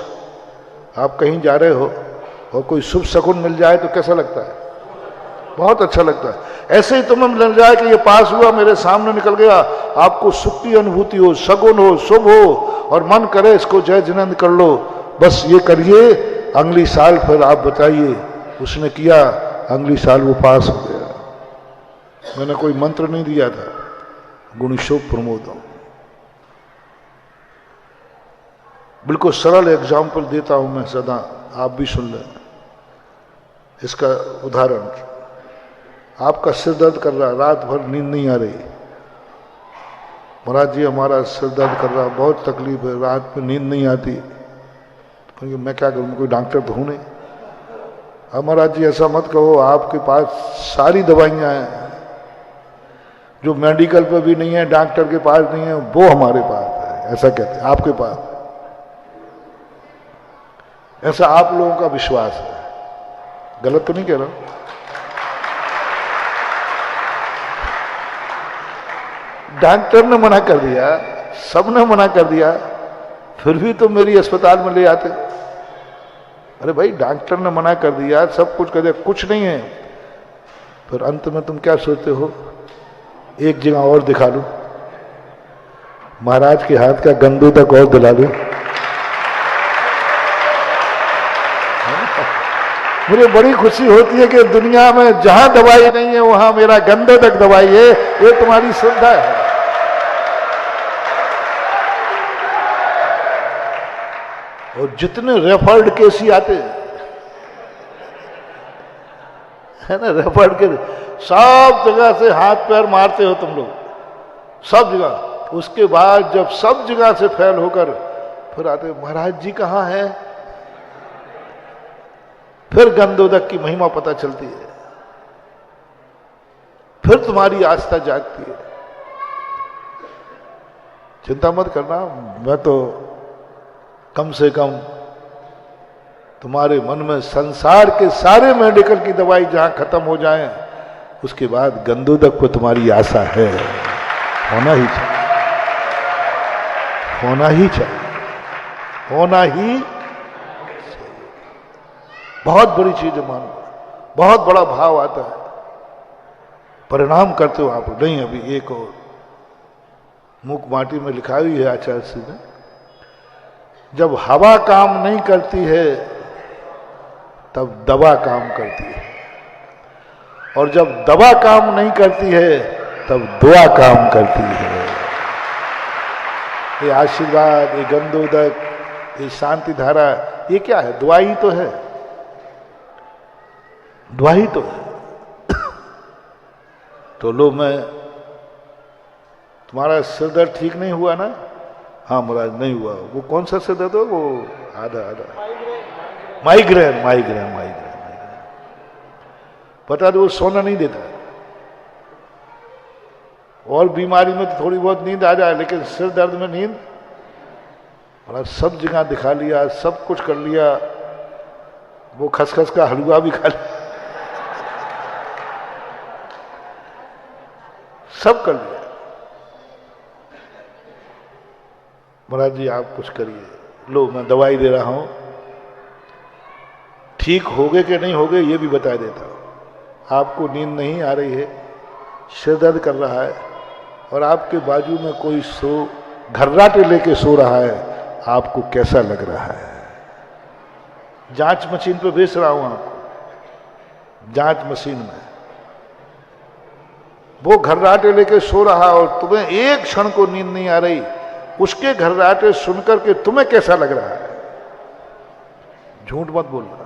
आप कहीं जा रहे हो और कोई शुभ सगुन मिल जाए तो कैसा लगता है? बहुत अच्छा लगता है। ऐसे ही तुम्हें मिल जाए कि ये पास हुआ, मेरे सामने निकल गया, आपको सुख की अनुभूति हो, सगुन हो, शुभ हो, और मन करे इसको जय जिनेंद्र कर लो, बस ये करिए, अगली साल फिर आप बताइए। उसने किया, अगली साल वो पास हो गया। मैंने कोई मंत्र नहीं दिया था, गुणशोभ प्रमोदम। बिल्कुल सरल एग्जाम्पल देता हूं मैं सदा, आप भी सुन लें इसका उदाहरण। आपका सिर दर्द कर रहा, रात भर नींद नहीं आ रही, महाराज जी हमारा सिर दर्द कर रहा, बहुत तकलीफ है, रात में नींद नहीं आती। तो मैं क्या करूं, कोई डॉक्टर तो हूं नहीं। अब महाराज जी ऐसा मत कहो, आपके पास सारी दवाइयां हैं, जो मेडिकल पे भी नहीं है, डॉक्टर के पास नहीं है, वो हमारे पास है। ऐसा कहते हैं, आपके पास। ऐसा आप लोगों का विश्वास है, गलत तो नहीं कह रहा। डॉक्टर ने मना कर दिया, सबने मना कर दिया, फिर भी तो मेरी अस्पताल में ले आते। अरे भाई डॉक्टर ने मना कर दिया, सब कुछ कर दिया, कुछ नहीं है, फिर अंत में तुम क्या सोचते हो, एक जगह और दिखा लूं, महाराज के हाथ का गंदू तक और दिला लूं। मुझे बड़ी खुशी होती है कि दुनिया में जहां दवाई नहीं है वहां मेरा गंदे तक दवाई है। ये तुम्हारी श्रद्धा है। और जितने रेफर्ड केस ही आते है ना, रेफर्ड के सब जगह से हाथ पैर मारते हो तुम लोग, सब जगह। उसके बाद जब सब जगह से फेल होकर फिर आते, महाराज जी कहाँ हैं, फिर गंदोदक की महिमा पता चलती है, फिर तुम्हारी आस्था जागती है। चिंता मत करना, मैं तो कम से कम तुम्हारे मन में संसार के सारे मेडिकल की दवाई जहां खत्म हो जाए, उसके बाद गंदोदक पर तुम्हारी आशा है। होना ही चाहिए, होना ही चाहिए, होना ही। बहुत बड़ी चीज है, मान लो बहुत बड़ा भाव आता है, परिणाम करते हो आप। नहीं, अभी एक और मुख माटी में लिखा हुई है आचार्य श्री ने, जब हवा काम नहीं करती है तब दवा काम करती है, और जब दवा काम नहीं करती है तब दुआ काम करती है। ये आशीर्वाद, ये गंदोदक, ये शांति धारा, ये क्या है? दुआ ही तो है, दुआ ही तो है। तो लो, मैं तुम्हारा सिर दर्द ठीक नहीं हुआ ना? हाँ महाराज नहीं हुआ। वो कौन सा सिर दर्द हो? वो आधा माइग्रेन। पता है, वो सोना नहीं देता। और बीमारी में तो थोड़ी बहुत नींद आ जाए, लेकिन सिर दर्द में नींद, महाराज सब जगह दिखा लिया, सब कुछ कर लिया, वो खसखस का हलवा भी खा लिया, सब कर लिया। महाराज जी आप कुछ करिए, लो मैं दवाई दे रहा हूं, ठीक होगे कि नहीं होगे ये भी बता देता हूं। आपको नींद नहीं आ रही है, सिर दर्द कर रहा है, और आपके बाजू में कोई घर्राटे लेके सो रहा है, आपको कैसा लग रहा है? जांच मशीन पे भेज रहा हूं आपको, जांच मशीन में वो घर्राटे लेके सो रहा, और तुम्हें एक क्षण को नींद नहीं आ रही, उसके घर्राटे सुनकर के तुम्हें कैसा लग रहा है? झूठ मत बोलना।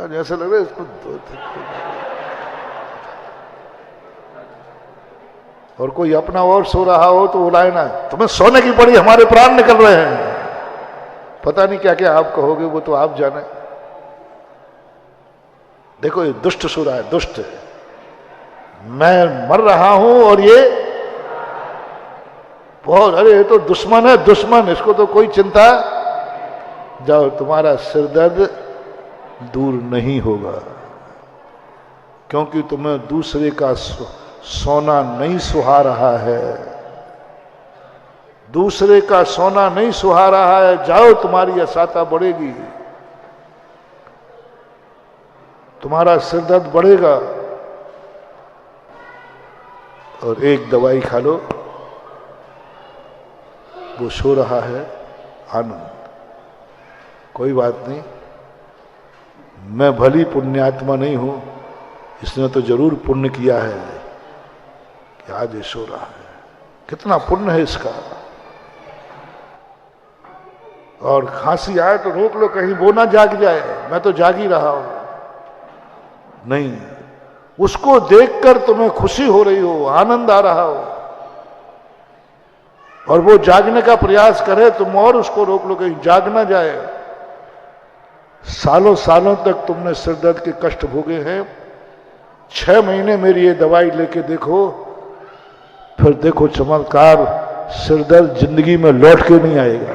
जैसे लग रहा है इसको और कोई अपना और सो रहा हो तो बुलाए ना, तुम्हें सोने की पड़ी, हमारे प्राण निकल रहे हैं। पता नहीं क्या क्या आप कहोगे, वो तो आप जाने। देखो ये दुष्ट सो रहा है, दुष्ट। मैं मर रहा हूं और ये बहुत, अरे ये तो दुश्मन है, दुश्मन, इसको तो कोई चिंता। जाओ, तुम्हारा सिरदर्द दूर नहीं होगा, क्योंकि तुम्हें दूसरे का सोना नहीं सुहा रहा है, दूसरे का सोना नहीं सुहा रहा है। जाओ, तुम्हारी असाता बढ़ेगी, तुम्हारा सिरदर्द बढ़ेगा। और एक दवाई खा लो, वो सो रहा है आनंद। कोई बात नहीं, मैं भली पुण्यात्मा नहीं हूं, इसने तो जरूर पुण्य किया है कि आज ये सो रहा है। कितना पुण्य है इसका। और खांसी आए तो रोक लो, कहीं वो ना जाग जाए, मैं तो जाग ही रहा हूं। नहीं, उसको देखकर तुम्हें खुशी हो रही हो, आनंद आ रहा हो, और वो जागने का प्रयास करे, तुम और उसको रोक लो कहीं जाग ना जाए। सालों सालों तक तुमने सिरदर्द के कष्ट भोगे हैं, 6 महीने मेरी ये दवाई लेके देखो, फिर देखो चमत्कार, सिरदर्द जिंदगी में लौट के नहीं आएगा।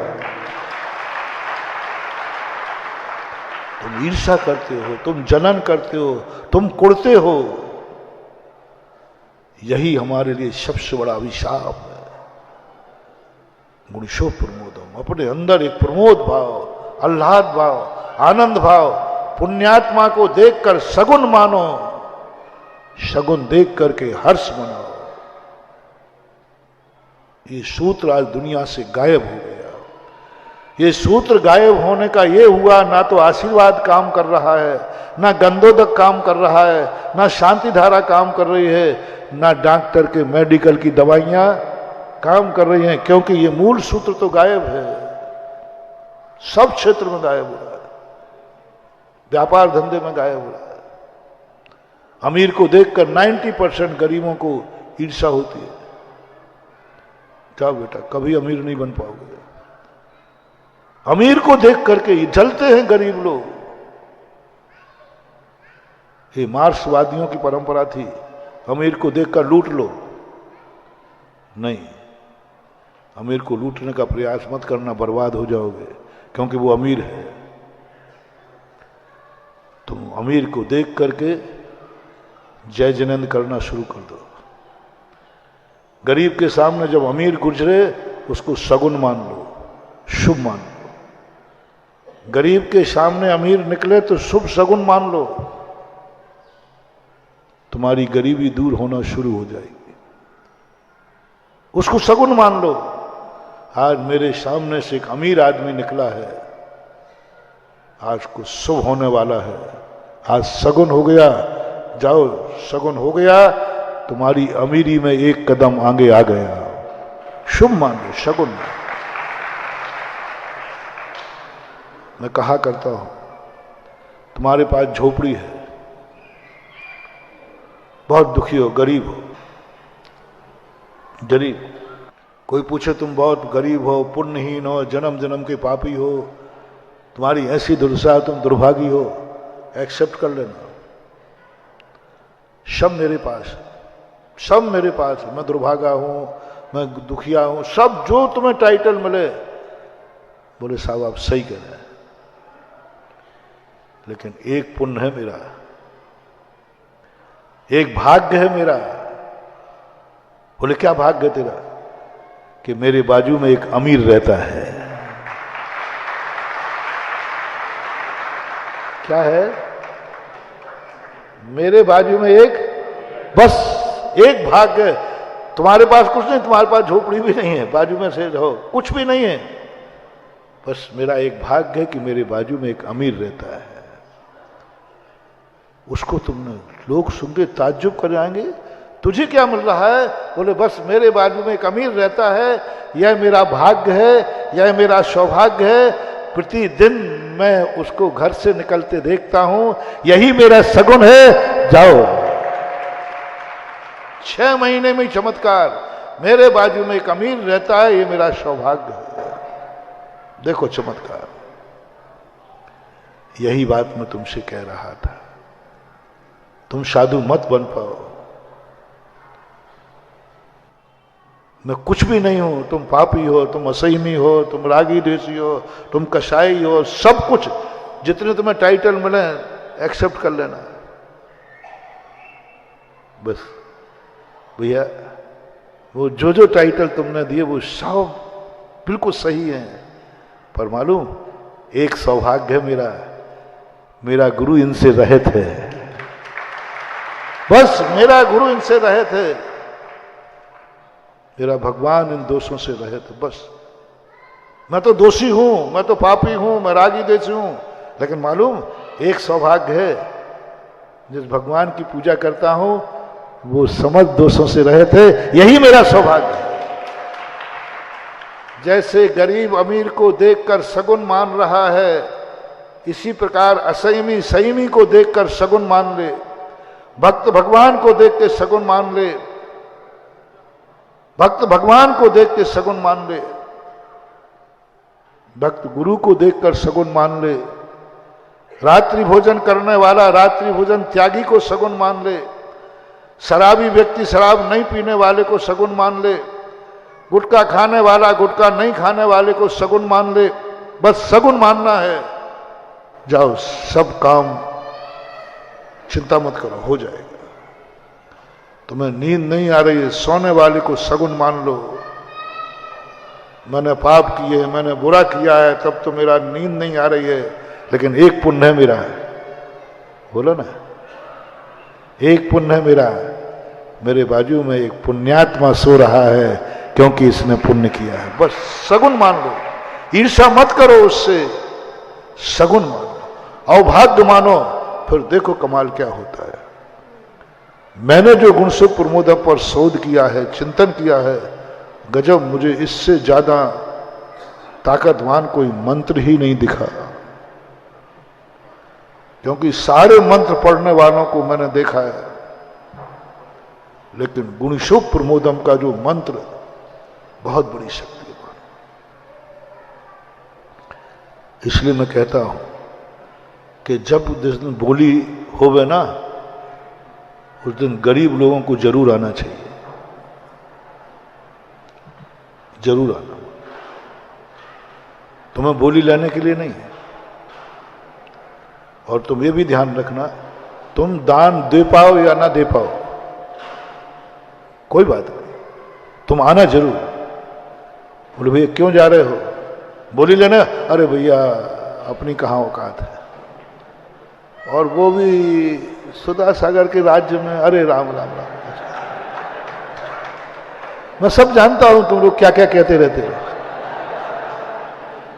तुम ईर्ष्या करते हो, तुम जलन करते हो, तुम कुड़ते हो, यही हमारे लिए सबसे बड़ा अभिशाप है। गुणशो प्रमोदम, अपने अंदर एक प्रमोद भाव, आह्लाद भाव, आनंद भाव, पुण्यात्मा को देखकर सगुन मानो, शगुन देख करके हर्ष मनाओ। ये सूत्र आज दुनिया से गायब हो गया। ये सूत्र गायब होने का ये हुआ, ना तो आशीर्वाद काम कर रहा है, ना गंधोदक काम कर रहा है, ना शांति धारा काम कर रही है, ना डॉक्टर के मेडिकल की दवाइयां काम कर रही हैं, क्योंकि ये मूल सूत्र तो गायब है, सब क्षेत्र में गायब हो रहा है, व्यापार धंधे में गायब हो रहा है। अमीर को देखकर 90% गरीबों को ईर्ष्या होती है। जाओ बेटा, कभी अमीर नहीं बन पाओगे। अमीर को देख करके जलते हैं गरीब लोग। ये मार्क्सवादियों की परंपरा थी, अमीर को देखकर लूट लो। नहीं, अमीर को लूटने का प्रयास मत करना, बर्बाद हो जाओगे, क्योंकि वो अमीर है। तुम अमीर को देख करके जय जिनेंद्र करना शुरू कर दो। गरीब के सामने जब अमीर गुजरे, उसको सगुन मान लो, शुभ मान लो। गरीब के सामने अमीर निकले तो शुभ सगुन मान लो, तुम्हारी गरीबी दूर होना शुरू हो जाएगी। उसको सगुन मान लो। आज मेरे सामने से एक अमीर आदमी निकला है, आज कुछ शुभ होने वाला है, आज सगुन हो गया। जाओ, सगुन हो गया, तुम्हारी अमीरी में एक कदम आगे आ गया। शुभ मान लो, सगुन। मैं कहा करता हूं, तुम्हारे पास झोपड़ी है, बहुत दुखी हो, गरीब हो, गरीब, कोई पूछे तुम बहुत गरीब हो, पुण्यहीन हो, जन्म जन्म के पापी हो, तुम्हारी ऐसी दुर्दशा, तुम दुर्भागी हो, एक्सेप्ट कर लेना। सब मेरे पास, सब मेरे पास, मैं दुर्भागा हूं, मैं दुखिया हूं, सब जो तुम्हें टाइटल मिले। बोले साहब आप सही कह रहे हैं, लेकिन एक पुण्य है मेरा, एक भाग्य है मेरा। बोले क्या भाग्य है तेरा? कि मेरे बाजू में एक अमीर रहता है। क्या है? मेरे बाजू में एक, बस एक भाग्य। तुम्हारे पास कुछ नहीं, तुम्हारे पास झोपड़ी भी नहीं है, बाजू में से रहो, कुछ भी नहीं है, बस मेरा एक भाग्य है कि मेरे बाजू में एक अमीर रहता है। उसको तुमने, लोग सुन के ताज्जुब कर जाएंगे, तुझे क्या मिल रहा है? बोले बस मेरे बाजू में एक अमीर रहता है, यह मेरा भाग्य है, यह मेरा सौभाग्य है। प्रतिदिन मैं उसको घर से निकलते देखता हूं, यही मेरा सगुन है। जाओ, 6 महीने में चमत्कार, मेरे बाजू में एक अमीर रहता है, ये मेरा सौभाग्य है। देखो चमत्कार। यही बात मैं तुमसे कह रहा था, तुम साधु मत बन पाओ। मैं कुछ भी नहीं हूं, तुम पापी हो, तुम असंयमी हो, तुम रागी द्वेषी हो, तुम कसाई हो, सब कुछ जितने तुम्हें टाइटल मिले एक्सेप्ट कर लेना। बस भैया वो जो टाइटल तुमने दिए वो सब बिल्कुल सही है, पर मालूम एक सौभाग्य है मेरा गुरु इनसे रहित है। बस मेरा गुरु इनसे रहित है, मेरा भगवान इन दोषों से रहित है। बस मैं तो दोषी हूं, मैं तो पापी हूं, मैं रागी द्वेषी हूं, लेकिन मालूम एक सौभाग्य है, जिस भगवान की पूजा करता हूं वो समस्त दोषों से रहित है। यही मेरा सौभाग्य है। जैसे गरीब अमीर को देखकर सगुन मान रहा है, इसी प्रकार असंयमी संयमी को देखकर सगुन मान ले, भक्त भगवान को देख के सगुन मान ले, भक्त भगवान को देख के सगुन मान ले, भक्त गुरु को देखकर सगुन मान ले, रात्रि भोजन करने वाला रात्रि भोजन त्यागी को सगुन मान ले, शराबी व्यक्ति शराब नहीं पीने वाले को सगुन मान ले, गुटखा खाने वाला गुटखा नहीं खाने वाले को सगुन मान ले। बस सगुन मानना है, जाओ सब काम चिंता मत करो, हो जाएगा। तुम्हें नींद नहीं आ रही है, सोने वाले को सगुन मान लो, मैंने पाप किए, मैंने बुरा किया है, तब तो मेरा नींद नहीं आ रही है, लेकिन एक पुण्य है मेरा, बोलो ना, एक पुण्य है मेरा, मेरे बाजू में एक पुण्यात्मा सो रहा है क्योंकि इसने पुण्य किया है। बस सगुन मान लो, ईर्ष्या मत करो उससे, सगुन मानो, अवभाग्य मानो, फिर देखो कमाल क्या होता है। मैंने जो गुणसुख प्रमोदम पर शोध किया है, चिंतन किया है, गजब, मुझे इससे ज्यादा ताकतवान कोई मंत्र ही नहीं दिखा, क्योंकि सारे मंत्र पढ़ने वालों को मैंने देखा है, लेकिन गुणसुख प्रमोदम का जो मंत्र बहुत बड़ी शक्ति है। इसलिए मैं कहता हूं कि जब जिस दिन बोली होवे ना, उस दिन गरीब लोगों को जरूर आना चाहिए, जरूर आना। तुम्हें बोली लेने के लिए नहीं, और तुम ये भी ध्यान रखना, तुम दान दे पाओ या ना दे पाओ कोई बात नहीं, तुम आना जरूर। बोले भैया क्यों जा रहे हो, बोली लेना, अरे भैया अपनी कहाँ औकात है, और वो भी सुधा सागर के राज्य में, अरे राम राम राम। मैं सब जानता हूं तुम लोग क्या क्या कहते रहते हो,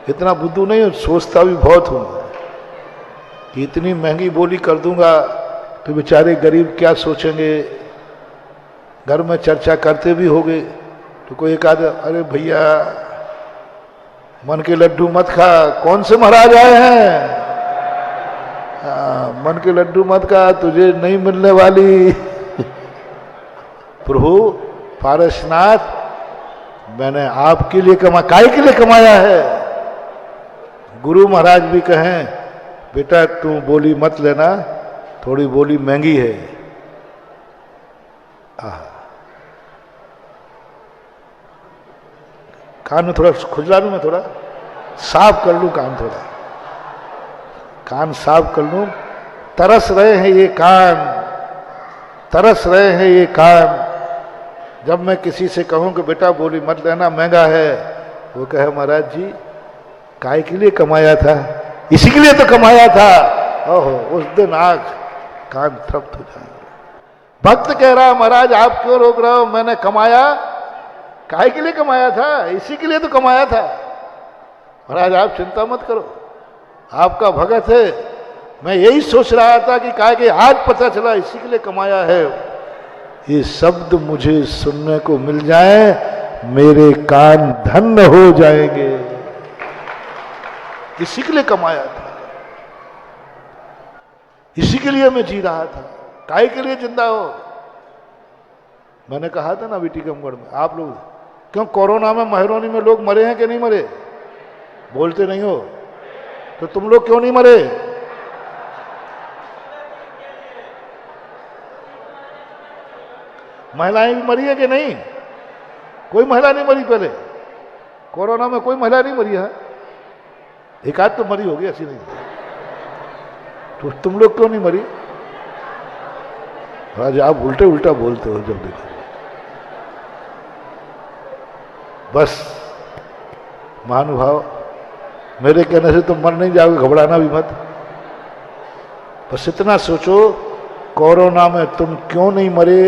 इतना बुद्धू नहीं, सोचता भी बहुत हूं कि इतनी महंगी बोली कर दूंगा तो बेचारे गरीब क्या सोचेंगे। घर में चर्चा करते भी होगे तो कोई एक आधा, अरे भैया मन के लड्डू मत खा, कौन से महाराज आए हैं, मन के लड्डू मत खा, तुझे नहीं मिलने वाली। प्रभु पारसनाथ, मैंने आपके लिए काय के लिए कमाया है। गुरु महाराज भी कहें बेटा तू बोली मत लेना, थोड़ी बोली महंगी है। कान में थोड़ा खुजला लूं, मैं थोड़ा साफ कर लूं कान, थोड़ा कान साफ कर लूं। तरस रहे हैं ये कान, तरस रहे हैं ये कान। जब मैं किसी से कहूं कि बेटा बोली मत लेना महंगा है, वो कहे महाराज जी काय के लिए कमाया था, इसी के लिए तो कमाया था। ओहो, उस दिन आंख कान तृप्त हो जाएंगे। भक्त कह रहा महाराज आप क्यों रोक रहे हो, मैंने कमाया, काय के लिए कमाया था, इसी के लिए तो कमाया था। महाराज आप चिंता मत करो, आपका भगत है, मैं यही सोच रहा था कि काय के, आज पता चला इसी के लिए कमाया है। ये शब्द मुझे सुनने को मिल जाए, मेरे कान धन्य हो जाएंगे। इसी के लिए कमाया था, इसी के लिए मैं जी रहा था, काय के लिए जिंदा हो। मैंने कहा था ना टीकमगढ़ में, आप लोग क्यों कोरोना में महरोनी में लोग मरे हैं कि नहीं मरे, बोलते नहीं हो, तो तुम लोग क्यों नहीं मरे? महिलाएं भी मरी है कि नहीं? कोई महिला नहीं मरी पहले कोरोना में, कोई महिला नहीं मरी है, एक आध तो मरी होगी, ऐसी नहीं। तो तुम लोग क्यों नहीं मरी? आज आप उल्टे उल्टा बोलते हो जब देखो। बस महानुभाव, मेरे कहने से तुम मर नहीं जाओगे, घबराना भी मत। बस इतना सोचो, कोरोना में तुम क्यों नहीं मरे?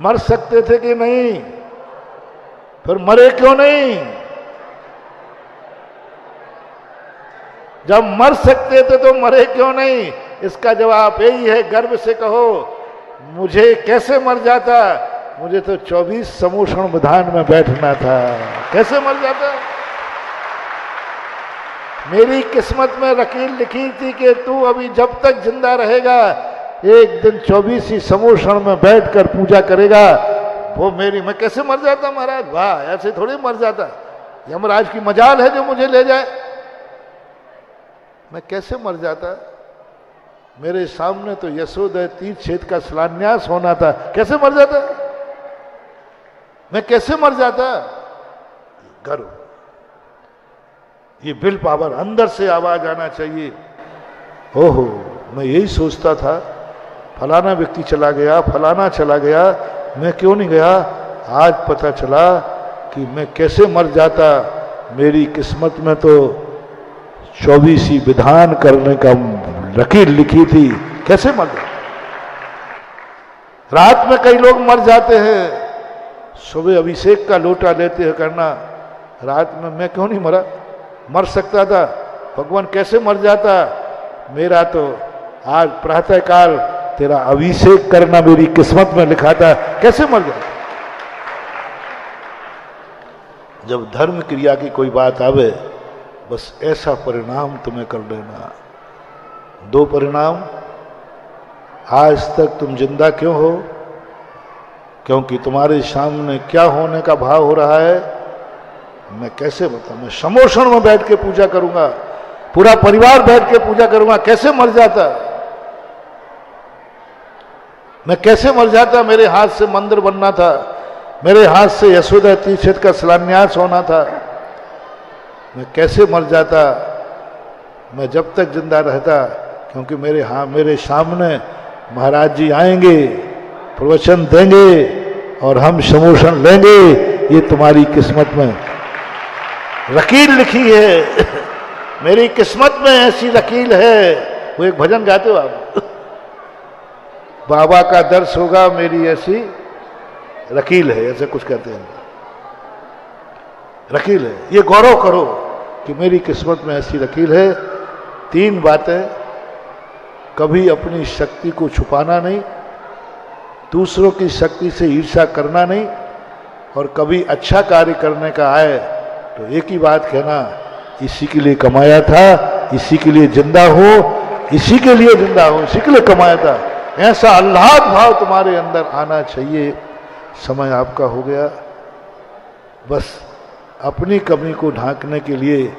मर सकते थे कि नहीं? फिर मरे क्यों नहीं? जब मर सकते थे तो मरे क्यों नहीं? इसका जवाब यही है, गर्व से कहो, मुझे कैसे मर जाता? मुझे तो 24 समूषण विधान में बैठना था, कैसे मर जाता? मेरी किस्मत में लकीर लिखी थी कि तू अभी जब तक जिंदा रहेगा एक दिन 24 समूषण में बैठकर पूजा करेगा। वो मेरी, मैं कैसे मर जाता महाराज? वाह, ऐसे थोड़ी मर जाता। यमराज की मजाल है जो मुझे ले जाए। मैं कैसे मर जाता? मेरे सामने तो यशोदय तीर्थ क्षेत्र का शिलान्यास होना था, कैसे मर जाता? मैं कैसे मर जाता? गर्व, ये विल पावर, अंदर से आवाज आना चाहिए। ओहो, मैं यही सोचता था, फलाना व्यक्ति चला गया, फलाना चला गया, मैं क्यों नहीं गया? आज पता चला कि मैं कैसे मर जाता। मेरी किस्मत में तो 24 विधान करने का लकीर लिखी थी, कैसे मर जाता? रात में कई लोग मर जाते हैं, सुबह अभिषेक का लोटा लेते हैं करना, रात में मैं क्यों नहीं मरा? मर सकता था, भगवान कैसे मर जाता? मेरा तो आज प्रातःकाल तेरा अभिषेक करना मेरी किस्मत में लिखा था, कैसे मर जाता? जब धर्म क्रिया की कोई बात आवे, बस ऐसा परिणाम तुम्हें कर लेना। 2 परिणाम, आज तक तुम जिंदा क्यों हो? क्योंकि तुम्हारे सामने क्या होने का भाव हो रहा है मैं कैसे बताऊं? मैं समोषण में बैठ के पूजा करूंगा, पूरा परिवार बैठ के पूजा करूंगा, कैसे मर जाता? मैं कैसे मर जाता? मेरे हाथ से मंदिर बनना था, मेरे हाथ से यशोदा तीर्थ क्षेत्र का शिलान्यास होना था, मैं कैसे मर जाता? मैं जब तक जिंदा रहता, क्योंकि मेरे सामने महाराज जी आएंगे, प्रवचन देंगे और हम समोषण लेंगे। ये तुम्हारी किस्मत में लकीर लिखी है। मेरी किस्मत में ऐसी लकीर है। वो एक भजन गाते हो आप, बाबा का दर्श होगा मेरी ऐसी लकीर है, ऐसे कुछ कहते हैं, लकीर है। ये गौरव करो कि मेरी किस्मत में ऐसी लकीर है। 3 बातें, कभी अपनी शक्ति को छुपाना नहीं, दूसरों की शक्ति से ईर्ष्या करना नहीं, और कभी अच्छा कार्य करने का आए तो एक ही बात कहना, इसी के लिए कमाया था, इसी के लिए जिंदा हो, इसी के लिए जिंदा हो, इसी के लिए कमाया था। ऐसा आह्लाद भाव तुम्हारे अंदर आना चाहिए। समय आपका हो गया। बस अपनी कमी को ढांकने के लिए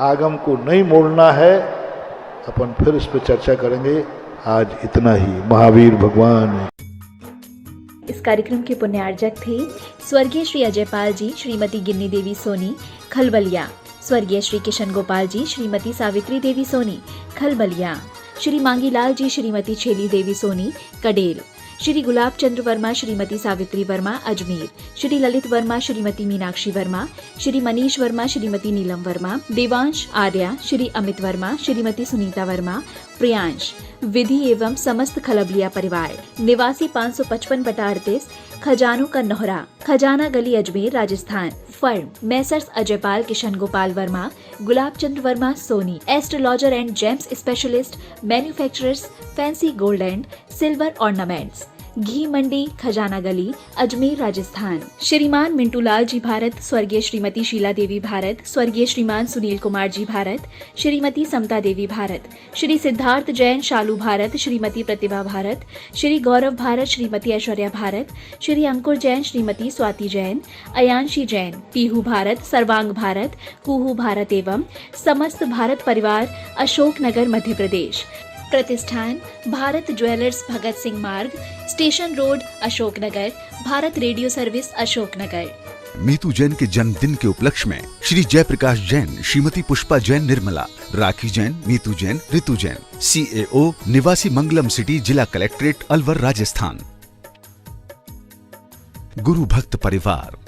आगम को नहीं मोड़ना है। अपन फिर इस पर चर्चा करेंगे। आज इतना ही। महावीर भगवान। इस कार्यक्रम के पुण्यार्जक थे स्वर्गीय श्री अजयपाल जी, श्रीमती गिन्नी देवी सोनी, खलबलिया, स्वर्गीय श्री किशन गोपाल जी, श्रीमती सावित्री देवी सोनी, खलबलिया, श्री मांगीलाल जी, श्रीमती छेली देवी सोनी, कडेल, श्री गुलाब चंद्र वर्मा, श्रीमती सावित्री वर्मा, अजमेर, श्री ललित वर्मा, श्रीमती मीनाक्षी वर्मा, श्री मनीष वर्मा, श्रीमती नीलम वर्मा, देवांश आर्या, श्री अमित वर्मा, श्रीमती सुनीता वर्मा, प्रियांश, विधि एवं समस्त खलबलिया परिवार, निवासी 555/38, खजानों का नोहरा, Khazana Gali, Ajmer, Rajasthan. Firm messrs Ajaypal Kishan Gopal Verma, Gulab Chandra Verma Soni, astrologer and gems specialist, manufacturers, fancy gold and silver ornaments. Ghee Mandi, Khazana Gali, Ajmer, Rajasthan. श्रीमान मिंटूलाल जी भारत, स्वर्गीय श्रीमती शीला देवी भारत, स्वर्गीय श्रीमान सुनील कुमार जी भारत, श्रीमती समता देवी भारत, श्री सिद्धार्थ जैन शालू भारत, श्रीमती प्रतिभा भारत, श्री गौरव भारत, श्रीमती ऐश्वर्या भारत, श्री अंकुर जैन, श्रीमती स्वाति जैन, अयांशी जैन, पीहू भारत, सर्वांग भारत, कुहू भारत एवं समस्त भारत परिवार, अशोक नगर, मध्य प्रदेश। प्रतिष्ठान भारत ज्वेलर्स भगत सिंह मार्ग, station road, Ashoknagar. Bharat radio service, Ashoknagar. Meetu Jain के जन्मदिन के उपलक्ष्य में श्री जयप्रकाश जैन, श्रीमती पुष्पा जैन निर्मला, राखी जैन, मीतू जैन, ऋतु जैन, CAO, निवासी मंगलम सिटी, जिला कलेक्ट्रेट, अलवर, राजस्थान। गुरु भक्त परिवार।